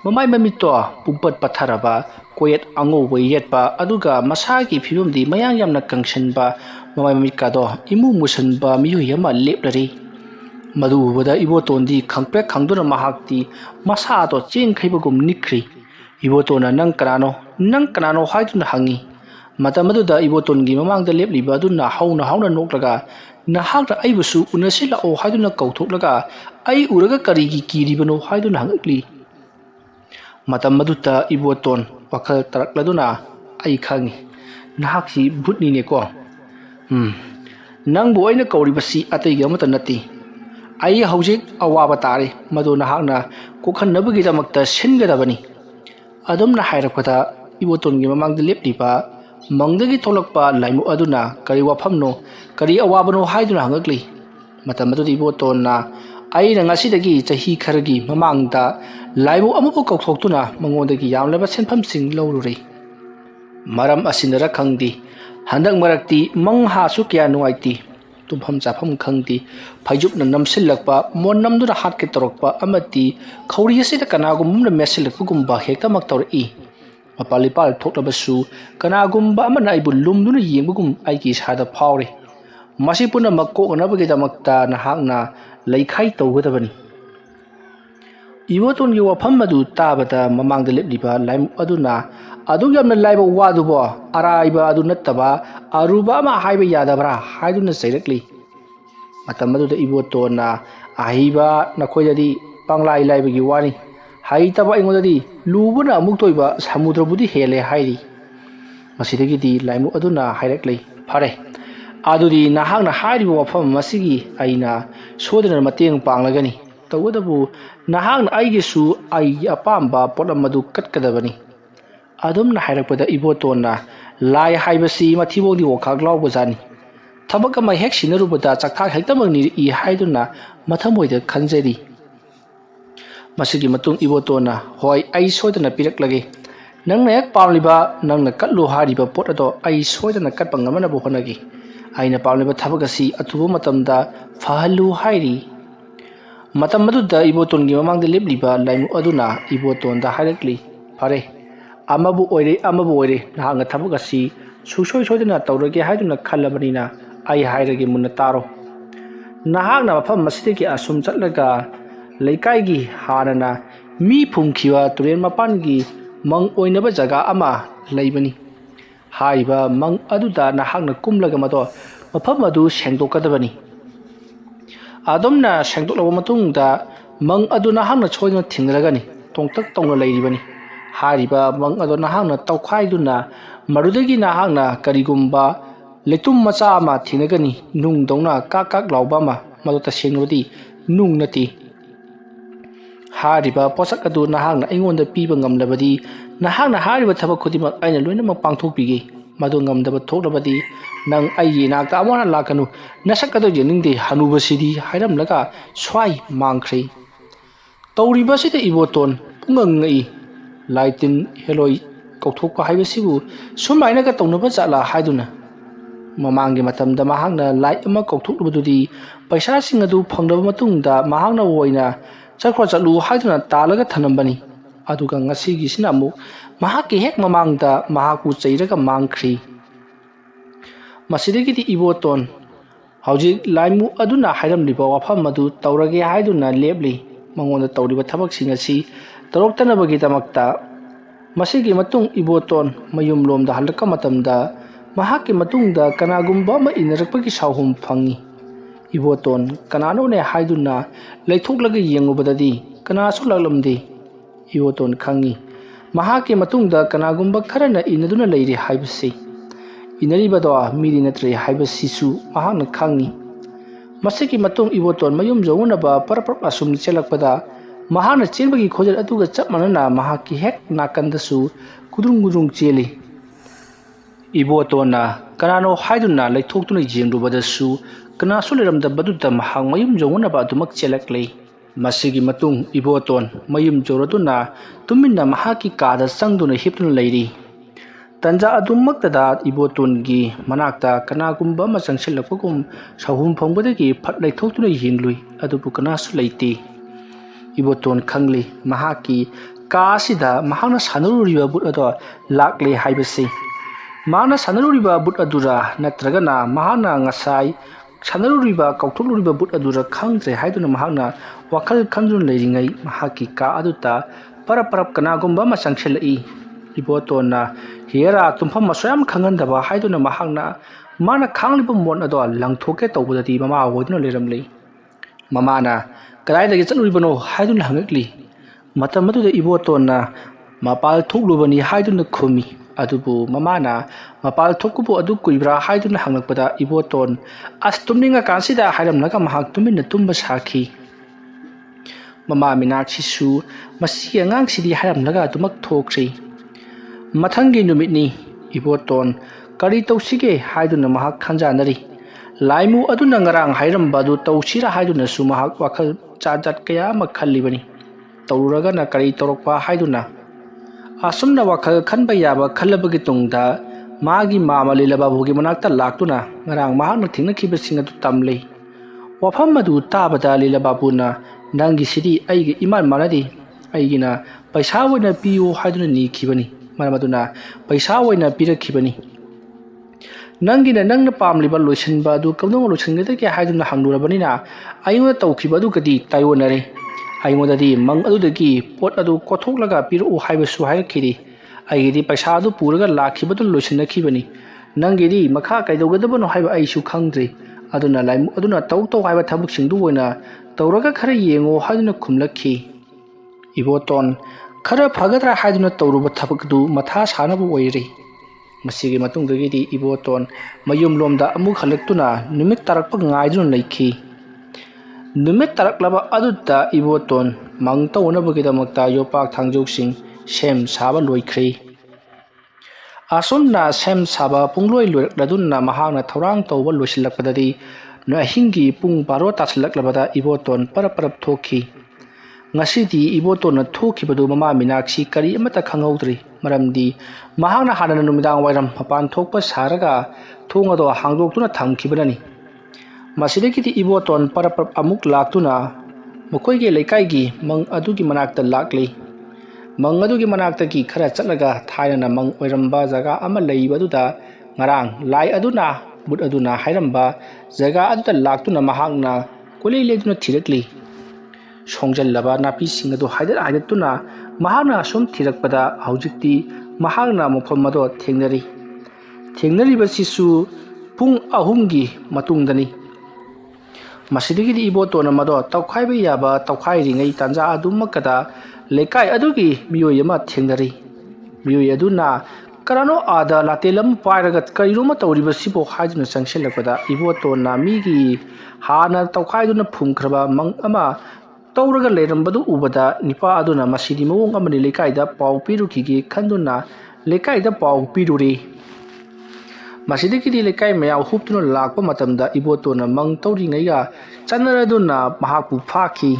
ꯃꯃꯥꯏ ꯃꯃꯤꯠꯇꯣ ꯄꯨꯡꯄꯠ ꯄꯠꯊꯔꯕ ꯀꯣꯌꯦꯠ ꯑꯉꯧꯕ ꯌꯦꯠꯄ ꯑꯗꯨꯒ ꯃꯁꯥꯒꯤ ꯐꯤꯕꯝꯗꯤ ꯃꯌꯥꯡ ꯌꯥꯝꯅ ꯀꯪꯁꯤꯟꯕ ꯃꯃꯥꯏ ꯃꯃꯤꯠꯀꯗꯣ ꯏꯃꯨ ꯃꯨꯁꯟꯕ ꯃꯤꯑꯣꯏ ꯑꯃ ꯂꯦꯞꯂꯔꯤ ꯃꯗꯨ ꯎꯕꯗ ꯏꯕꯣꯇꯣꯟꯗꯤ ꯈꯪꯄ꯭ꯔꯦꯛ ꯈꯪꯗꯨꯅ ꯃꯍꯥꯛꯇꯤ ꯃꯁꯥꯗꯣ ꯆꯦꯟꯈꯩꯕꯒꯨꯝ ꯅꯤꯛꯈ꯭ꯔꯤ ꯏꯕꯣꯇꯣꯟꯅ ꯅꯪ ꯀꯅꯥꯅꯣ ꯍꯥꯏꯗꯨꯅ ꯍꯪꯉꯤ ꯃꯇꯝ ꯑꯗꯨꯗ ꯏꯕꯣꯇꯣꯟꯒꯤ ꯃꯃꯥꯡꯗ ꯂꯦꯞꯂꯤꯕ ꯑꯗꯨꯅ ꯍꯧꯅ ꯅꯣꯛꯂꯒ ꯅꯍꯥꯛꯅ ꯑꯩꯕꯨꯁꯨ ꯎꯅꯁꯤ ꯂꯥꯛꯑꯣ ꯍꯥꯏꯗꯨꯅ ꯀꯧꯊꯣꯛꯂꯒ ꯑꯩ ꯎꯔꯒ ꯀꯔꯤꯒꯤ ꯀꯤꯔꯤꯕꯅꯣ ꯍꯥꯏꯗꯨꯅ ꯍꯪꯉꯛꯂꯤ ꯃꯇꯝ ꯑꯗꯨꯗ ꯏꯕꯣꯇꯣꯟ ꯋꯥꯈꯜ ꯇꯔꯛꯂꯗꯨꯅ ꯑꯩ ꯈꯪꯉꯤ ꯅꯍꯥꯛꯁꯤ ꯚꯨꯠꯅꯤꯅꯦꯀꯣ ꯅꯪꯕꯨ ꯑꯩꯅ ꯀꯧꯔꯤꯕꯁꯤ ꯑꯇꯩꯒꯤ ꯑꯃꯠꯇ ꯅꯠꯇꯦ ꯑꯩ ꯍꯧꯖꯤꯛ ꯑꯋꯥꯕ ꯇꯥꯔꯦ ꯃꯗꯨ ꯅꯍꯥꯛꯅ ꯀꯣꯛꯍꯟꯅꯕꯒꯤꯗꯃꯛꯇ ꯁꯤꯟꯒꯗꯕꯅꯤ ꯑꯗꯨꯝꯅ ꯍꯥꯏꯔꯛꯄꯗ ꯏꯕꯣꯇꯣꯟꯒꯤ ꯃꯃꯥꯡꯗ ꯂꯦꯞꯂꯤꯕ ꯃꯪꯗꯒꯤ ꯊꯣꯛꯂꯛꯄ ꯂꯥꯏꯃꯨꯛ ꯑꯗꯨꯅ ꯀꯔꯤ ꯋꯥꯐꯝꯅꯣ ꯀꯔꯤ ꯑꯋꯥꯕꯅꯣ ꯍꯥꯏꯗꯨꯅ ꯍꯪꯉꯛꯂꯤ ꯃꯇꯝ ꯑꯗꯨꯗ ꯏꯕꯣꯇꯣꯟꯅ ꯑꯩꯅ ꯉꯁꯤꯗꯒꯤ ꯆꯍꯤ ꯈꯔꯒꯤ ꯃꯃꯥꯡꯗ ꯂꯥꯏꯃꯨꯛ ꯑꯃꯕꯨ ꯀꯧꯊꯣꯛꯇꯨꯅ ꯃꯉꯣꯟꯗꯒꯤ ꯌꯥꯝꯂꯕ ꯁꯦꯟꯐꯝꯁꯤꯡ ꯂꯧꯔꯨꯔꯦ ꯃꯔꯝ ꯑꯁꯤꯅꯔ ꯈꯪꯗꯦ ꯍꯟꯗꯛ ꯃꯔꯛꯇꯤ ꯃꯪ ꯍꯥꯁꯨ ꯀꯌꯥ ꯅꯨꯡꯉꯥꯏꯇꯦ tumpham chafam khangti phajupna namsilakpa mon namduna hatke torokpa amati khawri asida kanagumna mesilakpagumba hektamak tori mapalipal thoklabasu kanagumba amana aibu lumduna yengbugum aigi sada phawre masi punamak koknabagidamakta nahakna laikhai tawgadabani iwoton gi wafam adu tabata mamangda lepliba laim aduna adu yamna laiba wadubo araiba adu nattaba aruba ma haiba yadabra haiduna sairakli matam adu da iwotona ahiba nakoidadi panglai laibagi wani haitaba ingodadi lubuna amuktoiba samudrabudi hele hairi masidagidi laimu aduna hairakli phare adudi nahakna hairiba wafam masigi aina sodana mateng panglagani tawadabu nahang aigesu ai apamba polamadu katkadabani adumna hairakpada ibotona lai haibasi mathibodi wokhak lawbajani thabak ama hek sinarubada chakthak hektamangni I haiduna mathamoida khanjari masigi matung ibotona hoi ai soidana piraklage nangna ek pamliba nangna katlu hariba pot ado ai soidana katpangamana bohonagi aina pamliba thabagasi athubo matamda fahalu hairi matam maduda iboton gi mamang de lebliba laimu aduna iboton da harakli phare amabu oire nahanga thabugasi susoi soidana tawrage haiduna khallabanina ai hairage munna taro nahagna mafam masiteki asum chatlaga laikai gi harana mi phumkhiwa turen mapan gi mang oinaba jaga ama leibani haiba mang aduda nahagna kumlaga mado mafam adu sengdokadabani adamna sengdoklaba matungda mang aduna hangna choina thingragani tongtak tongna leiribani hariba mang aduna hangna tawkhaiduna marudagi na hangna karigumba letum macha ama thinagani nung dongna kakak lawba ma madota sengrodi nung nati hariba posak adu na hangna aingonda piba ngamlabadi na hangna hariba thabak khodimak aina loina ma pangthokpige madu ngamdaba thoklabadi nang ai nakta amona lakanu nasakado jeningde hanubasidi hairamlaga swai mangkhri tawribasida iboton pungangai laitin heloi kauthokpa haibasibu sumaina ka tawnaba chala haiduna mamangge matamda mahangna lai ama kauthokbadudi paisa sing adu phangdaba matungda mahangna woina chakwa chalu haiduna talaga thanambani aduga ngasigi sinamu mahaki hek mamangda mahaku chairaga mangkhri masidagidi iboton hauji laimu aduna hairamliba wafam madu tawrage haiduna lepli mangonda tawriba thabak singasi taroktanabagi damakta masigi matung iboton mayum lomda halaka matamda mahaki matungda kanagumba ma inarakpagi sahum phangi iboton kanano ne haiduna leithoklaga yengubadadi kanasu laglamdi iboton khangi mahaki matungda kanagumba kharana inaduna leiri haibasi inaribado miri natre haibasisu mahana khangi masiki matung iboton mayum jaunaba parapar asum chelakpada mahana chenbagi khojal atuga chapmanana mahaki hek nakandasu kudrung cheli ibotona kanano haiduna leithoktuna jengrubadasu kanasu leramda baduta mahang mayum jaunaba adumak chelaklei masigi matung iboton mayum joraduna tuminna mahaki kada sangduna hiptuna leiri tanja adumaktada ibotongi manakta kanagumba ma changsilakpagum sahum phongbadagi phatlai thoktuna hinglui adubu kanasu leite iboton khangli mahaki kasida mahana sanururiba but ado lakle haibasi mana sanururiba but adura natragana mahana ngasai sanururiba kauthuluriba but adura khangtre haiduna mahana wakhal khanjun leiringai mahaki ka aduta parap kanagumba ma changsilai ibotona hera tumpham masayam khangandaba haiduna mahangna mana khangliba mon ado langthoke tawbadati mama awoduna leramlei mamana kadaidagi chaluribano haiduna hangakli matamadu da ibotona mapal thoklubani haiduna khumi adubu mamana mapal thokubu adu kuibra haiduna hanglakpada iboton astumninga kansida hairamnaga mahak tuminna tumba sakhi mama minakshi su masi angang sidi hairamnaga tumak thokri mathangi numitni iboton kari tawsige haiduna mahak khanjanari laimu aduna ngarang hairamba du tawsira haiduna su mahak wakhal chajat kaya ma khallibani tawraga na kari torokpa haiduna asumna wakhal khanba yaba khallabagi tungda ꯃꯥꯒꯤ ꯃꯥꯃ ꯂꯤꯂꯥꯕꯥꯕꯨꯒꯤ ꯃꯅꯥꯛꯇ ꯂꯥꯛꯇꯨꯅ ꯉꯔꯥꯡ ꯃꯍꯥꯛꯅ ꯊꯦꯡꯅꯈꯤꯕꯁꯤꯡ ꯑꯗꯨ ꯇꯝꯂꯤ꯫ ꯋꯥꯐꯝ ꯑꯗꯨ ꯇꯥꯕꯗ ꯂꯤꯂꯥꯕꯥꯕꯨꯅ "ꯅꯪꯒꯤꯁꯤꯗꯤ ꯑꯩꯒ ꯏꯃꯥꯟ ꯃꯥꯟꯅꯗꯦ, ꯑꯩꯒꯤꯅ ꯄꯩꯁꯥ ꯑꯣꯏꯅ ꯄꯤꯌꯨ" ꯍꯥꯏꯗꯨꯅ ꯅꯤꯈꯤꯕꯅꯤ꯫ ꯃꯔꯝ ꯑꯗꯨꯅ ꯄꯩꯁꯥ ꯑꯣꯏꯅ ꯄꯤꯔꯛꯈꯤꯕꯅꯤ꯫ "ꯅꯪꯒꯤꯅ ꯅꯪꯅ ꯄꯥꯝꯂꯤꯕ ꯂꯣꯏꯁꯤꯟꯕ ꯑꯗꯨ ꯀꯝꯗꯧꯅ ꯂꯣꯏꯁꯤꯟꯒꯗꯒꯦ ꯍꯥꯏꯗꯨꯅ ꯍꯪꯂꯨꯔꯕꯅꯤꯅ ꯑꯩꯉꯣꯟꯗ ꯇꯧꯈꯤꯕ ꯑꯗꯨꯒꯗꯤ ꯇꯥꯏꯑꯣꯟꯅꯔꯦ꯫ ꯑꯩꯉꯣꯟꯗꯗꯤ ꯃꯪ ꯑꯗꯨꯗꯒꯤ ꯄꯣꯠ ꯑꯗꯨ ꯀꯣꯊꯣꯛꯂꯒ ꯄꯤꯔꯛꯎ ꯍꯥꯏꯕꯁꯨ ꯍꯥꯏꯔꯛꯈꯤꯗꯦ꯫ ꯑꯩꯒꯤꯗꯤ ꯄꯩꯁꯥ ꯑꯗꯨ ꯄꯨꯔꯒ ꯂꯥꯛꯈꯤꯕꯗꯨꯅ ꯂꯣꯏꯁꯤꯟꯅꯈꯤꯕꯅꯤ꯫ ꯅꯪꯒꯤꯗꯤ ꯃꯈꯥ ꯀꯩꯗꯧꯒꯗꯕꯅꯣ ꯍꯥꯏꯕ ꯑꯩꯁꯨ ꯈꯪꯗ꯭ꯔꯦ꯫ ꯑꯗꯨꯅ ꯂꯥꯏꯃꯨꯛ ꯑꯗꯨꯅ ꯇꯧ ꯍꯥꯏꯕ ꯊꯕꯛꯁꯤꯡꯗꯨ ꯑꯣꯏꯅ ꯇꯧꯔꯒ ꯈꯔ ꯌꯦꯡꯉꯣ" ꯍꯥꯏꯗꯨꯅ ꯈꯨꯝꯂꯛꯈꯤ꯫ ꯏꯕꯣꯇꯣꯟ ꯈꯔ ꯐꯒꯗ꯭ꯔꯥ ꯍꯥꯏꯗꯨꯅ ꯇꯧꯔꯨꯕ ꯊꯕꯛ ꯑꯗꯨ ꯃꯊꯥ ꯁꯥꯅꯕ ꯑꯣꯏꯔꯦ꯫ ꯃꯁꯤꯒꯤ ꯃꯇꯨꯡꯗꯒꯤꯗꯤ ꯏꯕꯣꯇꯣꯟ ꯃꯌꯨꯝꯂꯣꯝꯗ ꯑꯃꯨꯛ ꯍꯜꯂꯛꯇꯨꯅ ꯅꯨꯃꯤꯠ ꯇꯥꯔꯛꯄ ꯉꯥꯏꯗꯨꯅ ꯂꯩꯈꯤ꯫ ꯅꯨꯃꯤꯠ ꯇꯥꯔꯛꯂꯕ ꯑꯗꯨꯗ ꯏꯕꯣꯇꯣꯟ ꯃꯪ ꯇꯧꯅꯕꯒꯤꯗꯃꯛꯇ ꯌꯣꯄꯥꯛ ꯊꯥꯡꯖꯧꯁꯤꯡ ꯁꯦꯝ ꯁꯥꯕ ꯂꯣꯏꯈ꯭ꯔꯦ꯫ ꯑꯁꯨꯝꯅ ꯁꯦꯝ ꯁꯥꯕ ꯄꯨꯡꯂꯣꯏ ꯂꯣꯏꯔꯛꯂꯗꯨꯅ ꯃꯍꯥꯛꯅ ꯊꯧꯔꯥꯡ ꯇꯧꯕ ꯂꯣꯏꯁꯤꯜꯂꯛꯄꯗꯗꯤ ꯑꯍꯤꯡꯒꯤ ꯄꯨꯡ 12 ꯇꯥꯁꯤꯜꯂꯛꯂꯕꯗ ꯏꯕꯣꯇꯣꯟ ꯄꯔꯞ ꯊꯣꯛꯈꯤ꯫ ꯉꯁꯤꯗꯤ ꯏꯕꯣꯇꯣꯟꯅ ꯊꯣꯛꯈꯤꯕꯗꯨ ꯃꯃꯥ ꯃꯤꯅꯥꯛꯁꯤ ꯀꯔꯤ ꯑꯃꯠꯇ ꯈꯪꯍꯧꯗ꯭ꯔꯤ꯫ ꯃꯔꯝꯗꯤ ꯃꯍꯥꯛꯅ ꯍꯥꯟꯅ ꯅꯨꯃꯤꯗꯥꯡ ꯋꯥꯏꯔꯝ ꯃꯄꯥꯟ ꯊꯣꯛꯄ ꯁꯥꯔꯒ ꯊꯣꯡ ꯑꯗꯨ ꯍꯥꯡꯗꯣꯛꯇꯨꯅ ꯊꯝꯈꯤꯕꯅꯅꯤ꯫ ꯃꯁꯤꯗꯒꯤꯗꯤ ꯏꯕꯣꯇꯣꯟ ꯄꯔꯞ ꯑꯃꯨꯛ ꯂꯥꯛꯇꯨꯅ ꯃꯈꯣꯏꯒꯤ ꯂꯩꯀꯥꯏꯒꯤ ꯃꯪ ꯑꯗꯨꯒꯤ ꯃꯅꯥꯛꯇ ꯂꯥꯛꯂꯤ꯫ ꯃꯪ ꯑꯗꯨꯒꯤ ꯃꯅꯥꯛꯇꯒꯤ ꯈꯔ ꯆꯠꯂꯒ ꯊꯥꯏꯅꯅ ꯃꯪ ꯑꯣꯏꯔꯝꯕ ꯖꯒꯥ ꯑꯃ ꯂꯩꯕ ꯑꯗꯨꯗ ꯉꯔꯥꯡ ꯂꯥꯏ ꯑꯗꯨꯅ ꯕꯨꯠ ꯑꯗꯨꯅ ꯍꯥꯏꯔꯝꯕ ꯖꯒꯥ ꯑꯗꯨꯗ ꯂꯥꯛꯇꯨꯅ ꯃꯍꯥꯛꯅ ꯀꯣꯏꯂꯩ ꯂꯩꯗꯨꯅ ꯊꯤꯔꯛꯂꯤ꯫ ꯁꯣꯡꯖꯜꯂꯕ ꯅꯥꯄꯤꯁꯤꯡ ꯑꯗꯨ ꯍꯥꯏꯗꯠꯇꯨꯅ ꯃꯍꯥꯛꯅ ꯑꯁꯨꯝ ꯊꯤꯔꯛꯄꯗ ꯍꯧꯖꯤꯛꯇꯤ ꯃꯍꯥꯛꯅ ꯃꯐꯝ ꯑꯗꯨ ꯊꯦꯡꯅꯔꯤ꯫ ꯊꯦꯡꯅꯔꯤꯕꯁꯤꯁꯨ ꯄꯨꯡ 3ꯒꯤ ꯃꯇꯨꯡꯗꯅꯤ꯫ ꯃꯁꯤꯗꯒꯤꯗꯤ ꯏꯕꯣꯇꯣꯟꯅ ꯃꯗꯨ ꯇꯧꯈꯥꯏꯕ ꯌꯥꯕ ꯇꯧꯈꯥꯏꯔꯤꯉꯩ ꯇꯥꯟꯖꯥ ꯑꯗꯨꯃꯛꯀꯗ ꯂꯩꯀꯥꯏ ꯑꯗꯨꯒꯤ ꯃꯤꯑꯣꯏ ꯑꯃ ꯊꯦꯡꯅꯔꯤ꯫ ꯃꯤꯑꯣꯏ ꯑꯗꯨꯅ "ꯀꯅꯥꯅꯣ ꯑꯥꯗ ꯂꯥꯇꯦꯜ ꯑꯃ ꯄꯥꯏꯔꯒ ꯀꯔꯤꯅꯣꯃ ꯇꯧꯔꯤꯕꯁꯤꯕꯨ" ꯍꯥꯏꯗꯨꯅ ꯆꯪꯁꯤꯜꯂꯛꯄꯗ ꯏꯕꯣꯇꯣꯟꯅ ꯃꯤꯒꯤ ꯍꯥꯟꯅ ꯇꯧꯈꯥꯏꯗꯨꯅ ꯐꯨꯝꯈ꯭ꯔꯕ ꯃꯪ ꯑꯃ ꯇꯧꯔꯒ ꯂꯩꯔꯝꯕꯗꯨ ꯎꯕꯗ ꯅꯤꯄꯥ ꯑꯗꯨꯅ "ꯃꯁꯤꯗꯤ ꯃꯑꯣꯡ ꯑꯃꯅꯤ, ꯂꯩꯀꯥꯏꯗ ꯄꯥꯎ ꯄꯤꯔꯨꯈꯤꯒꯦ" ꯈꯟꯗꯨꯅ ꯂꯩꯀꯥꯏꯗ ꯄꯥꯎ ꯄꯤꯔꯨꯔꯦ꯫ ꯃꯁꯤꯗꯒꯤꯗꯤ ꯂꯩꯀꯥꯏ ꯃꯌꯥꯝ ꯍꯨꯞꯇꯨꯅ ꯂꯥꯛꯄ ꯃꯇꯝꯗ ꯏꯕꯣꯇꯣꯟꯅ ꯃꯪ ꯇꯧꯔꯤꯉꯩꯒ ꯆꯠꯅꯔꯗꯨꯅ ꯃꯍꯥꯛꯄꯨ ꯐꯥꯈꯤ꯫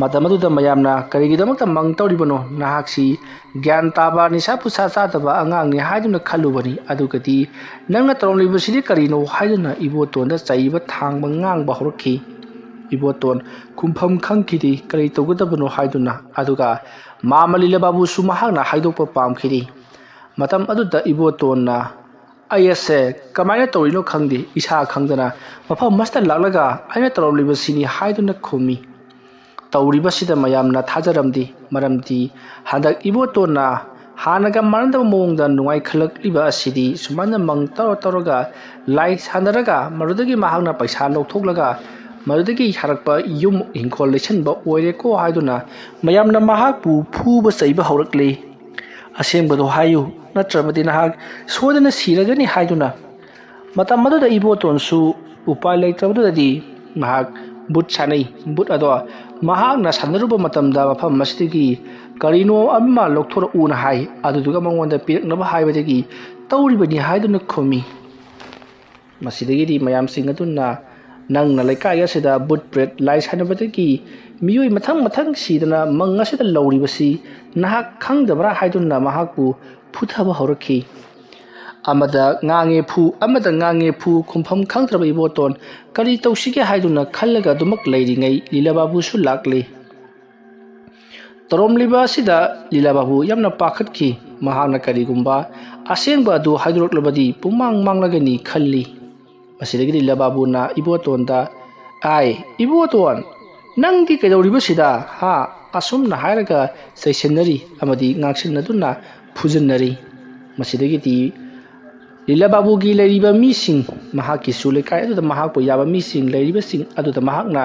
ꯃꯇꯝ ꯑꯗꯨꯗ ꯃꯌꯥꯝꯅ "ꯀꯔꯤꯒꯤꯗꯃꯛꯇ ꯃꯪ ꯇꯧꯔꯤꯕꯅꯣ? ꯅꯍꯥꯛꯁꯤ ꯒ꯭ꯌꯥꯟ ꯇꯥꯕ ꯅꯤꯁꯥ ꯄꯨꯁꯥ ꯆꯥꯗꯕ ꯑꯉꯥꯡꯅꯤ" ꯍꯥꯏꯗꯨꯅ ꯈꯜꯂꯨꯕꯅꯤ꯫ ꯑꯗꯨꯒꯗꯤ "ꯅꯪꯅ ꯇꯧꯔꯝꯂꯤꯕꯁꯤꯗꯤ ꯀꯔꯤꯅꯣ?" ꯍꯥꯏꯗꯨꯅ ꯏꯕꯣꯇꯣꯟꯗ ꯆꯩꯕ ꯊꯥꯡꯕ ꯉꯥꯡꯕ ꯍꯧꯔꯛꯈꯤ꯫ ꯏꯕꯣꯇꯣꯟ ꯈꯨꯝꯐꯝ ꯈꯪꯈꯤꯗꯦ ꯀꯔꯤ ꯇꯧꯒꯗꯕꯅꯣ ꯍꯥꯏꯗꯨꯅ꯫ ꯑꯗꯨꯒ ꯃꯥꯃ ꯂꯤꯂꯥꯕꯥꯕꯨꯁꯨ ꯃꯍꯥꯛꯅ ꯍꯥꯏꯗꯣꯛꯄ ꯄꯥꯝꯈꯤꯗꯦ꯫ ꯃꯇꯝ ꯑꯗꯨꯗ ꯏꯕꯣꯇꯣꯟꯅ "ꯑꯩ ꯑꯁꯦ ꯀꯃꯥꯏꯅ ꯇꯧꯔꯤꯅꯣ ꯈꯪꯗꯦ, ꯏꯁꯥ ꯈꯪꯗꯅ ꯃꯐꯝ ꯑꯁꯤꯗ ꯂꯥꯛꯂꯒ ꯑꯩꯅ ꯇꯧꯔꯝꯂꯤꯕꯁꯤꯅꯤ" ꯍꯥꯏꯗꯨꯅ ꯈꯨꯝꯃꯤ꯫ ꯇꯧꯔꯤꯕꯁꯤꯗ ꯃꯌꯥꯝꯅ ꯊꯥꯖꯔꯝꯗꯦ꯫ ꯃꯔꯝꯗꯤ ꯍꯟꯗꯛ ꯏꯕꯣꯇꯣꯟꯅ ꯍꯥꯟꯅꯒ ꯃꯥꯟꯅꯗꯕ ꯃꯑꯣꯡꯗ ꯅꯨꯡꯉꯥꯏꯈꯠꯂꯛꯂꯤꯕ ꯑꯁꯤꯗꯤ ꯁꯨꯃꯥꯏꯅ ꯃꯪ ꯇꯧꯔꯒ ꯂꯥꯏ ꯁꯥꯟꯅꯔꯒ ꯃꯗꯨꯗꯒꯤ ꯃꯍꯥꯛꯅ ꯄꯩꯁꯥ ꯂꯧꯊꯣꯛꯂꯒ ꯃꯗꯨꯗꯒꯤ ꯁꯥꯔꯛꯄ ꯌꯨꯝ ꯏꯪꯈꯣꯜ ꯂꯩꯁꯟꯕ ꯑꯣꯏꯔꯦꯀꯣ ꯍꯥꯏꯗꯨꯅ ꯃꯌꯥꯝꯅ ꯃꯍꯥꯛꯄꯨ ꯐꯨꯕ ꯆꯩꯕ ꯍꯧꯔꯛꯂꯦ꯫ "ꯑꯁꯦꯡꯕꯗꯨ ꯍꯥꯏꯌꯨ, ꯅꯠꯇ꯭ꯔꯕꯗꯤ ꯅꯍꯥꯛ ꯁꯣꯏꯗꯅ ꯁꯤꯔꯒꯅꯤ" ꯍꯥꯏꯗꯨꯅ꯫ ꯃꯇꯝ ꯑꯗꯨꯗ ꯏꯕꯣꯇꯣꯟꯁꯨ ꯎꯄꯥꯏ ꯂꯩꯇ꯭ꯔꯕꯗꯨꯗꯗꯤ ꯃꯍꯥꯛ ꯕꯨꯠ ꯁꯥꯟꯅꯩ꯫ ꯕꯨꯠ ꯑꯗꯣ ꯃꯍꯥꯛꯅ ꯁꯥꯟꯅꯔꯨꯕ ꯃꯇꯝꯗ ꯃꯐꯝ ꯑꯁꯤꯗꯒꯤ ꯀꯔꯤꯅꯣ ꯑꯃ ꯂꯧꯊꯣꯔꯛꯎꯅ ꯍꯥꯏ꯫ ꯑꯗꯨꯗꯨꯒ ꯃꯉꯣꯟꯗ ꯄꯤꯔꯛꯅꯕ ꯍꯥꯏꯕꯗꯒꯤ ꯇꯧꯔꯤꯕꯅꯤ ꯍꯥꯏꯗꯨꯅ ꯈꯨꯝꯃꯤ꯫ ꯃꯁꯤꯗꯒꯤꯗꯤ ꯃꯌꯥꯝꯁꯤꯡ ꯑꯗꯨꯅ "ꯅꯪꯅ ꯂꯩꯀꯥꯏ ꯑꯁꯤꯗ ꯕꯨꯠ ꯄ꯭ꯔꯦꯠ ꯂꯥꯏ ꯁꯥꯟꯅꯕꯗꯒꯤ ꯃꯤꯑꯣꯏ ꯃꯊꯪ ꯁꯤꯗꯅ ꯃꯪ ꯑꯁꯤꯗ ꯂꯧꯔꯤꯕꯁꯤ ꯅꯍꯥꯛ ꯈꯪꯗꯕ꯭ꯔꯥ?" ꯍꯥꯏꯗꯨꯅ ꯃꯍꯥꯛꯄꯨ ꯐꯨꯊꯕ ꯍꯧꯔꯛꯈꯤ꯫ ꯑꯃꯗ ꯉꯥꯡꯉꯦ ꯐꯨ, ꯑꯃꯗ ꯉꯥꯡꯉꯦ ꯐꯨ, ꯈꯨꯝꯐꯝ ꯈꯪꯗ꯭ꯔꯕ ꯏꯕꯣꯇꯣꯟ ꯀꯔꯤ ꯇꯧꯁꯤꯒꯦ ꯍꯥꯏꯗꯨꯅ ꯈꯜꯂꯒ ꯑꯗꯨꯃꯛ ꯂꯩꯔꯤꯉꯩ ꯂꯤꯂꯥꯕꯥꯕꯨꯁꯨ ꯂꯥꯛꯂꯦ꯫ ꯇꯧꯔꯝꯂꯤꯕ ꯑꯁꯤꯗ ꯂꯤꯂꯥꯕꯥꯕꯨ ꯌꯥꯝꯅ ꯄꯥꯈꯠꯈꯤ꯫ ꯃꯍꯥꯛꯅ ꯀꯔꯤꯒꯨꯝꯕ ꯑꯁꯦꯡꯕ ꯑꯗꯨ ꯍꯥꯏꯗꯣꯔꯛꯂꯕꯗꯤ ꯄꯨꯡꯃꯥꯡ ꯃꯥꯡꯂꯒꯅꯤ ꯈꯜꯂꯤ꯫ ꯃꯁꯤꯗꯒꯤꯗꯤ ꯂꯤꯂꯥꯕꯥꯕꯨꯅ ꯏꯕꯣꯇꯣꯟꯗ "ꯑꯥꯏ ꯏꯕꯣꯇꯣꯟ, ꯅꯪꯗꯤ ꯀꯩꯗꯧꯔꯤꯕꯁꯤꯗ ꯍꯥ?" ꯑꯁꯨꯝꯅ ꯍꯥꯏꯔꯒ ꯆꯩꯁꯤꯟꯅꯔꯤ ꯑꯃꯗꯤ ꯉꯥꯡꯁꯤꯟꯅꯗꯨꯅ ꯐꯨꯖꯤꯟꯅꯔꯤ꯫ ꯃꯁꯤꯗꯒꯤꯗꯤ ꯂꯤꯂꯥꯕꯥꯕꯨꯒꯤ ꯂꯩꯔꯤꯕ ꯃꯤꯁꯤꯡ, ꯃꯍꯥꯛꯀꯤꯁꯨ ꯂꯩꯀꯥꯏ ꯑꯗꯨꯗ ꯃꯍꯥꯛꯄꯨ ꯌꯥꯕ ꯃꯤꯁꯤꯡ ꯂꯩꯔꯤꯕꯁꯤꯡ ꯑꯗꯨꯗ ꯃꯍꯥꯛꯅ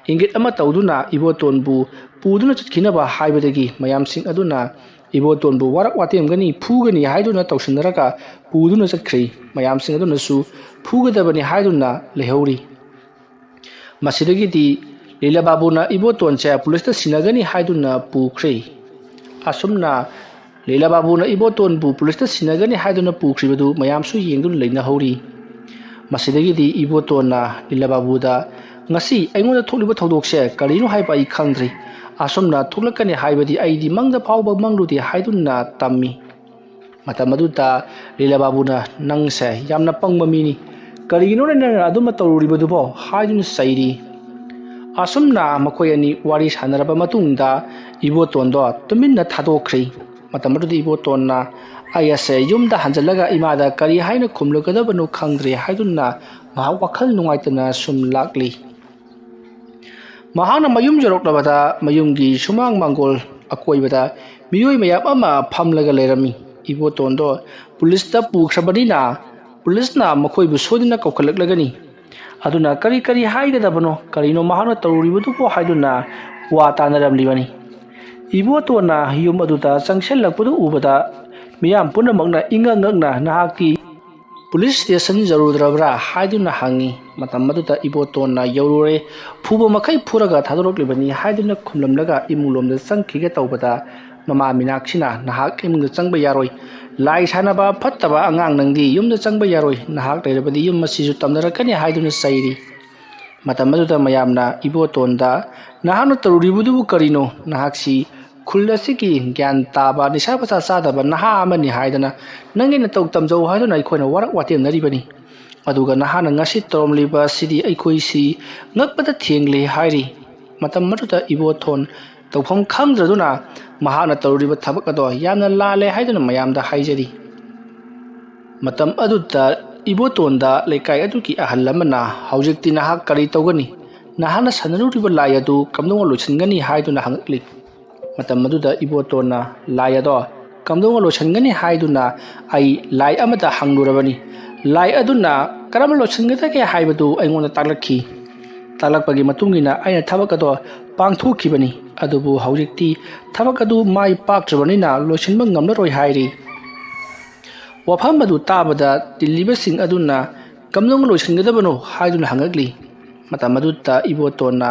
ꯏꯪꯒꯤꯠ ꯑꯃ ꯇꯧꯗꯨꯅ ꯏꯕꯣꯇꯣꯟꯕꯨ ꯄꯨꯗꯨꯅ ꯆꯠꯈꯤꯅꯕ ꯍꯥꯏꯕꯗꯒꯤ ꯃꯌꯥꯝꯁꯤꯡ ꯑꯗꯨꯅ ꯏꯕꯣꯇꯣꯟꯕꯨ ꯋꯥꯔꯛ ꯋꯥꯇꯦꯝꯒꯅꯤ, ꯐꯨꯒꯅꯤ ꯍꯥꯏꯗꯨꯅ ꯇꯧꯁꯤꯟꯅꯔꯒ ꯄꯨꯗꯨꯅ ꯆꯠꯈ꯭ꯔꯦ꯫ ꯃꯌꯥꯝꯁꯤꯡ ꯑꯗꯨꯅꯁꯨ ꯐꯨꯒꯗꯕꯅꯤ ꯍꯥꯏꯗꯨꯅ ꯂꯩꯍꯧꯔꯤ꯫ ꯃꯁꯤꯗꯒꯤꯗꯤ ꯂꯤꯂꯥꯕꯥꯕꯨꯅ ꯏꯕꯣꯇꯣꯟꯁꯦ ꯄꯨꯂꯤꯁꯇ ꯁꯤꯟꯅꯒꯅꯤ ꯍꯥꯏꯗꯨꯅ ꯄꯨꯈ꯭ꯔꯦ꯫ ꯑꯁꯨꯝꯅ ꯂꯤꯂꯥꯕꯥꯕꯨꯅ ꯏꯕꯣꯇꯣꯟꯕꯨ ꯄꯨꯂꯤꯁꯇ ꯁꯤꯟꯅꯒꯅꯤ ꯍꯥꯏꯗꯨꯅ ꯄꯨꯈ꯭ꯔꯤꯕꯗꯨ ꯃꯌꯥꯝꯁꯨ ꯌꯦꯡꯗꯨꯅ ꯂꯩꯅꯍꯧꯔꯤ꯫ ꯃꯁꯤꯗꯒꯤꯗꯤ ꯏꯕꯣꯇꯣꯟꯅ ꯂꯤꯂꯥꯕꯥꯕꯨꯗ "ꯉꯁꯤ ꯑꯩꯉꯣꯟꯗ ꯊꯣꯛꯂꯤꯕ ꯊꯧꯗꯣꯛꯁꯦ ꯀꯔꯤꯅꯣ ꯍꯥꯏꯕ ꯑꯩ ꯈꯪꯗ꯭ꯔꯤ꯫ ꯑꯁꯨꯝꯅ ꯊꯣꯛꯂꯛꯀꯅꯤ ꯍꯥꯏꯕꯗꯤ ꯑꯩꯗꯤ ꯃꯪꯗ ꯐꯥꯎꯕ ꯃꯪꯂꯨꯗꯦ" ꯍꯥꯏꯗꯨꯅ ꯇꯝꯃꯤ꯫ Matam aduda Lilababuna nangse yamna pangba mini karigino na aduma tawribadubo haidun sairi asumna makoy ani wari sanaraba matungda ibotondo tuminna thadokri matam aduda ibotonna ayase yumda hanjalaga imada kari haina khumlugadabanu khangdre haidunna maha wakhal nungaitana sum lakli mahana mayum joroklabada mayumgi sumang mangol akoibada miyoi mayap ama phamlaga lerami ibotondo pulista pukhrabadina pulisna makoibu sodina kaukhalaklagani aduna kari kari haigadabano karino mahana tawribudupo haiduna wa tanaramlibani ibotona yum aduda changselakpudu ubada miyam punamagna ingangangna nahaki police station jarudrabra haiduna hangi matam aduda ibotona yaurure phubo makai phuraga thadoroklibani haiduna khumlamlaga imulomda changkhiga tawbada mama minaksina nahak imungda changba yaroi lai sanaba phattaba angang nangdi yumda changba yaroi nahak leirabadi yum masisu tamnarakani haiduna sairi matam aduda mayamna ibotonda nahana taruribudu karino nahaksi khullasiki gyan taba nisabasa sadaba naha amani haidana nangina tok tamjau haiduna aikoina warak watem naribani aduga nahana ngasi toromliba sidi aikoisi ngakpada thengle hairi matam aduda iboton tawpham khangdraduna mahana tawriba thabak ado yamna lale haiduna mayamda haijari matam aduda ibotonda lekai aduki ahallamana haujikti nahak kari tawgani nahana sanaruriba lai adu kamdonga lochingani haiduna hangakli matam aduda ibotona lai ado kamdonga lochingani haiduna ai lai amada hanglurabani lai aduna karam lochingata ke haibadu aingonda taklakhi talakpagi matungina aina thabak ado pangthokibani adubu haujikti thabak adu mai paktrabanina lochinba ngamlaroi hairi wafam adu tabada tiliba sing aduna kamdong lochingadabano haiduna hangakli matam aduda ibotona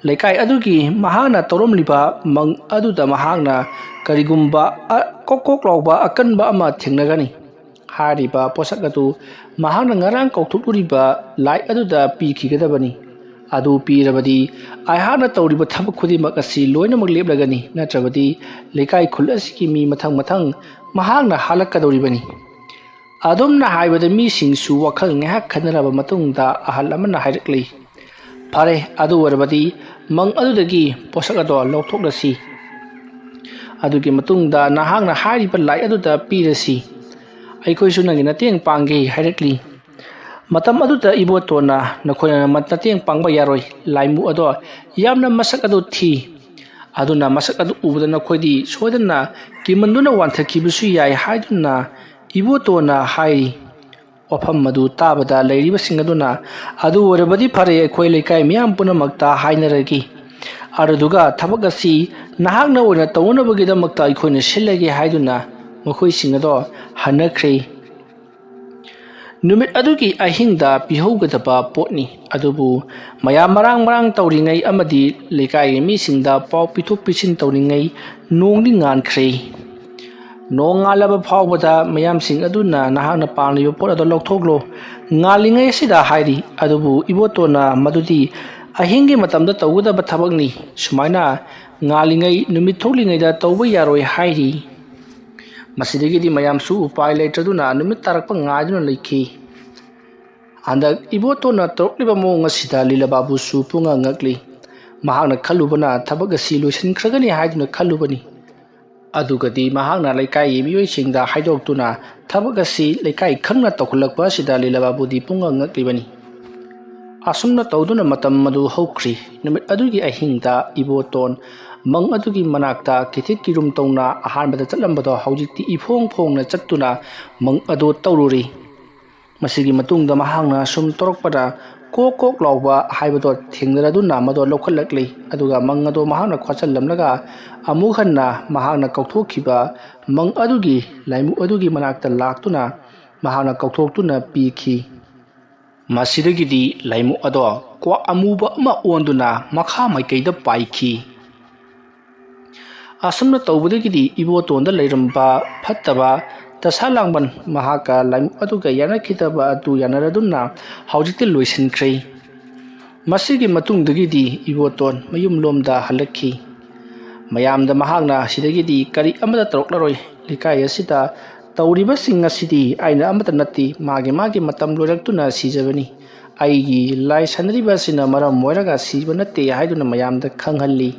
lekai adugi mahana toromliba mang aduda mahagna karigumba kokok lawba akanba ama thengnagani hariba posak adu mahana ngarang kauthukuriba lai aduda pikhigadabani adu pirabadi aihana tawriba thabak khudimak asi loinamak leplagani natrabadi lekai khul asiki mi mathang mathang mahagna halakadoribani adumna haibada mi singsu wakhal ngahak khanaraba matungda ahal amana hairakli phare adu warabadi mang adudagi posak ado lawthoklasi adugi matungda nahagna hariba lai aduda pirasi aikoisu nangina teng pangge hairakli matam aduda ibotona nakhona matnateng pangba yaroi laimu ado yamna masak adu thi aduna masak adu ubada nakhodi sodana kimanduna wanthakhibusu yai haiduna ibotona hairi wafam madu tabada leiriba singaduna adu warabadi phare khoi lekai miyam punamakta hainaragi aruduga thabagasi nahakna oina tawnabagida makta ikhoina sillage haiduna makhoi singado hanakre numit adugi ahingda pihougadaba potni adubu maya marang tawringai amadi lekai mi singda pau pithok pisin tawringai nongni ngankhre nongalaba phawbada mayam sing aduna nahana panliyo pot ado lokthoklo ngalingai sida hairi adubu ibotona madudi ahingi matamda tawgudaba thabakni sumaina ngalingai numit thoklingai da tawba yaroi hairi masidagidi mayam su upai leitraduna numit tarakpa ngaiduna leikhi andak ibotona torokliba mong asida lilababu su punga ngakli mahakna khalubana thabak asi loisin khragani haiduna khalubani adugadi mahakna lekai miyoi singda haidoktuna thabak asi lekai khangna tawkhulakpa sida lilababu di punga ngaklibani asumna tawduna matam madu hokri numit adugi ahingda iboton mang adugi manakta kithit kirum tawna ahanbada chatlambado haujikti ifong phongna chattuna mang adu tawruri masigi matungda mahakna sum torokpada kokok lawba haibado thengnaraduna mado lokhalakli aduga mang ado mahakna khwachallamlaga amukhanna mahakna kauthokhiba mang adugi laimu adugi manakta laktuna mahakna kauthoktuna pikhi masidagidi laimu ado kwa amuba ama onduna makha maikaida paikhi asumna tawbudagidi ibotonda leiramba phattaba tasalangban mahaka laimu aduga yanakhitaba adu yanaraduna haujikti loisinkhre masigi matungdagidi iboton mayum lomda halakhi mayamda mahakna sidagidi kari amada taroklaroi lekai asida ꯇꯧꯔꯤꯕꯁꯤꯡ ꯑꯁꯤꯗꯤ ꯑꯩꯅ ꯑꯃꯠꯇ ꯅꯠꯇꯦ, ꯃꯥꯒꯤ ꯃꯇꯝ ꯂꯣꯏꯔꯛꯇꯨꯅ ꯁꯤꯖꯕꯅꯤ꯫ ꯑꯩꯒꯤ ꯂꯥꯏ ꯁꯥꯟꯅꯔꯤꯕ ꯑꯁꯤꯅ ꯃꯔꯝ ꯑꯣꯏꯔꯒ ꯁꯤꯕ ꯅꯠꯇꯦ ꯍꯥꯏꯗꯨꯅ ꯃꯌꯥꯝꯗ ꯈꯪꯍꯜꯂꯤ꯫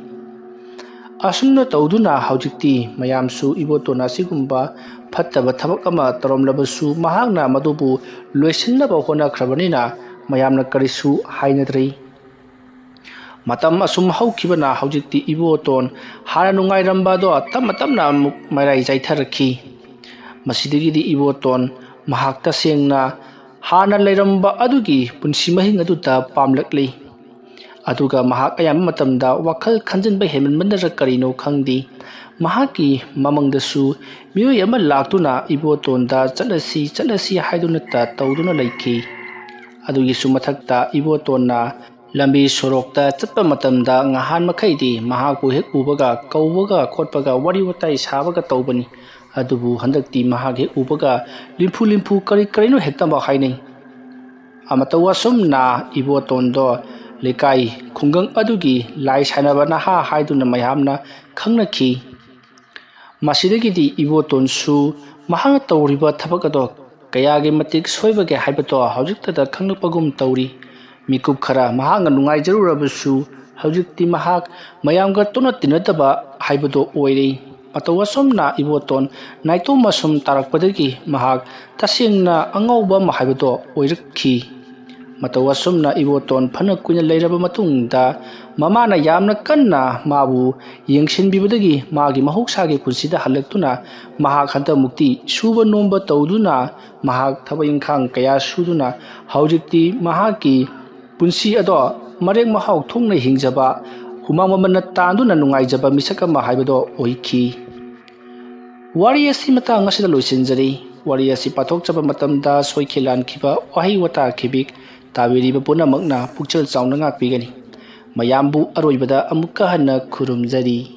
ꯑꯁꯨꯝꯅ ꯇꯧꯗꯨꯅ ꯍꯧꯖꯤꯛꯇꯤ ꯃꯌꯥꯝꯁꯨ ꯏꯕꯣꯇꯣꯟ ꯑꯁꯤꯒꯨꯝꯕ ꯐꯠꯇꯕ ꯊꯕꯛ ꯑꯃ ꯇꯧꯔꯝꯂꯕꯁꯨ ꯃꯍꯥꯛꯅ ꯃꯗꯨꯕꯨ ꯂꯣꯏꯁꯤꯟꯅꯕ ꯍꯣꯠꯅꯈ꯭ꯔꯕꯅꯤꯅ ꯃꯌꯥꯝꯅ ꯀꯔꯤꯁꯨ ꯍꯥꯏꯅꯗ꯭ꯔꯤ꯫ ꯃꯇꯝ ꯑꯁꯨꯝ ꯍꯧꯈꯤꯕꯅ ꯍꯧꯖꯤꯛꯇꯤ ꯏꯕꯣꯇꯣꯟ ꯍꯥꯟꯅ ꯅꯨꯡꯉꯥꯏꯔꯝꯕ ꯑꯗꯣ ꯇꯞꯅ ꯇꯞꯅ ꯑꯃꯨꯛ ꯃꯔꯥꯏ ꯆꯥꯏꯊꯔꯛꯈꯤ꯫ ꯃꯁꯤꯗꯒꯤꯗꯤ ꯏꯕꯣꯇꯣꯟ ꯃꯍꯥꯛ ꯇꯁꯦꯡꯅ ꯍꯥꯟꯅ ꯂꯩꯔꯝꯕ ꯑꯗꯨꯒꯤ ꯄꯨꯟꯁꯤ ꯃꯍꯤꯡ ꯑꯗꯨꯗ ꯄꯥꯝꯂꯛꯂꯤ꯫ ꯑꯗꯨꯒ ꯃꯍꯥꯛ ꯑꯌꯥꯝꯕ ꯃꯇꯝꯗ ꯋꯥꯈꯜ ꯈꯟꯖꯤꯟꯕ ꯍꯦꯟꯃꯟꯕꯅꯔ ꯀꯔꯤꯅꯣ ꯈꯪꯗꯦ, ꯃꯍꯥꯛꯀꯤ ꯃꯃꯪꯗꯁꯨ ꯃꯤꯑꯣꯏ ꯑꯃ ꯂꯥꯛꯇꯨꯅ ꯏꯕꯣꯇꯣꯟꯗ ꯆꯠꯂꯁꯤ ꯍꯥꯏꯗꯨꯅꯇ ꯇꯧꯗꯨꯅ ꯂꯩꯈꯤ꯫ ꯑꯗꯨꯒꯤꯁꯨ ꯃꯊꯛꯇ ꯏꯕꯣꯇꯣꯟꯅ ꯂꯝꯕꯤ ꯁꯣꯔꯣꯛꯇ ꯆꯠꯄ ꯃꯇꯝꯗ ꯉꯍꯥꯟ ꯃꯈꯩꯗꯤ ꯃꯍꯥꯛꯄꯨ ꯍꯦꯛ ꯎꯕꯒ ꯀꯧꯕꯒ ꯈꯣꯠꯄꯒ ꯋꯥꯔꯤ ꯋꯥꯇꯥꯏ ꯁꯥꯕꯒ ꯇꯧꯕꯅꯤ꯫ ꯑꯗꯨꯕꯨ ꯍꯟꯗꯛꯇꯤ ꯃꯍꯥꯛ ꯍꯦꯛ ꯎꯕꯒ ꯂꯤꯝꯐꯨ ꯀꯔꯤꯅꯣ ꯍꯦꯛꯇꯃꯛ ꯍꯥꯏꯅꯩ꯫ ꯑꯃꯇ ꯑꯁꯨꯝꯅ ꯏꯕꯣꯇꯣꯟꯗꯣ ꯂꯩꯀꯥꯏ ꯈꯨꯡꯒꯪ ꯑꯗꯨꯒꯤ ꯂꯥꯏ ꯁꯥꯟꯅꯕ ꯅꯍꯥ ꯍꯥꯏꯗꯨꯅ ꯃꯌꯥꯝꯅ ꯈꯪꯅꯈꯤ꯫ ꯃꯁꯤꯗꯒꯤꯗꯤ ꯏꯕꯣꯇꯣꯟꯁꯨ ꯃꯍꯥꯛꯅ ꯇꯧꯔꯤꯕ ꯊꯕꯛ ꯑꯗꯣ ꯀꯌꯥꯒꯤ ꯃꯇꯤꯛ ꯁꯣꯏꯕꯒꯦ ꯍꯥꯏꯕꯗꯣ ꯍꯧꯖꯤꯛꯇꯗ ꯈꯪꯂꯛꯄꯒꯨꯝ ꯇꯧꯔꯤ꯫ ꯃꯤꯀꯨꯞ ꯈꯔ ꯃꯍꯥꯛꯅ ꯅꯨꯡꯉꯥꯏꯖꯔꯨꯔꯕꯁꯨ ꯍꯧꯖꯤꯛꯇꯤ ꯃꯍꯥꯛ ꯃꯌꯥꯝꯒ ꯇꯣꯠꯅ ꯇꯤꯟꯅꯗꯕ ꯍꯥꯏꯕꯗꯣ ꯑꯣꯏꯔꯦ꯫ ꯃꯇꯧ ꯑꯁꯨꯝꯅ ꯏꯕꯣꯇꯣꯟ ꯅꯥꯏꯇꯣꯝ ꯑꯁꯨꯝ ꯇꯥꯔꯛꯄꯗꯒꯤ ꯃꯍꯥꯛ ꯇꯁꯦꯡꯅ ꯑꯉꯥꯎꯕ ꯑꯃ ꯍꯥꯏꯕꯗꯣ ꯑꯣꯏꯔꯛꯈꯤ꯫ ꯃꯇꯧ ꯑꯁꯨꯝꯅ ꯏꯕꯣꯇꯣꯟ ꯐꯅ ꯀꯨꯏꯅ ꯂꯩꯔꯕ ꯃꯇꯨꯡꯗ ꯃꯃꯥꯅ ꯌꯥꯝꯅ ꯀꯟꯅ ꯃꯥꯕꯨ ꯌꯦꯡꯁꯤꯟꯕꯤꯕꯗꯒꯤ ꯃꯥꯒꯤ ꯃꯍꯧꯁꯥꯒꯤ ꯄꯨꯟꯁꯤꯗ ꯍꯜꯂꯛꯇꯨꯅ ꯃꯍꯥꯛ ꯍꯟꯗꯛꯃꯨꯛꯇꯤ ꯁꯨꯕ ꯅꯣꯝꯕ ꯇꯧꯗꯨꯅ ꯃꯍꯥꯛ ꯊꯕꯛ ꯏꯪꯈꯥꯡ ꯀꯌꯥ ꯁꯨꯗꯨꯅ ꯍꯧꯖꯤꯛꯇꯤ ꯃꯍꯥꯛꯀꯤ ꯄꯨꯟꯁꯤ ꯑꯗꯣ ꯃꯔꯦꯛ ꯃꯍꯥꯎ ꯊꯣꯛꯅ ꯍꯤꯡꯖꯕ, ꯍꯨꯃꯥꯡ ꯃꯃꯟꯅ ꯇꯥꯟꯗꯨꯅ ꯅꯨꯡꯉꯥꯏꯖꯕ ꯃꯤꯁꯛ ꯑꯃ ꯍꯥꯏꯕꯗꯣ ꯑꯣꯏꯈꯤ꯫ ꯋꯥꯔꯤ ꯑꯁꯤ ꯃꯇꯥꯡ ꯑꯁꯤꯗ ꯂꯣꯏꯁꯤꯟꯖꯔꯤ꯫ ꯋꯥꯔꯤ ꯑꯁꯤ ꯄꯥꯊꯣꯛꯆꯕ ꯃꯇꯝꯗ ꯁꯣꯏꯈꯤ ꯂꯥꯟꯈꯤꯕ ꯋꯥꯍꯩ ꯋꯥꯇꯥ ꯈꯤꯕꯤꯛ ꯇꯥꯕꯤꯔꯤꯕ ꯄꯨꯝꯅꯃꯛꯅ ꯄꯨꯛꯆꯦꯜ ꯆꯥꯎꯅ ꯉꯥꯛꯄꯤꯒꯅꯤ꯫ ꯃꯌꯥꯝꯕꯨ ꯑꯔꯣꯏꯕꯗ ꯑꯃꯨꯛꯀ ꯍꯟꯅ ꯈꯨꯔꯨꯝꯖꯔꯤ꯫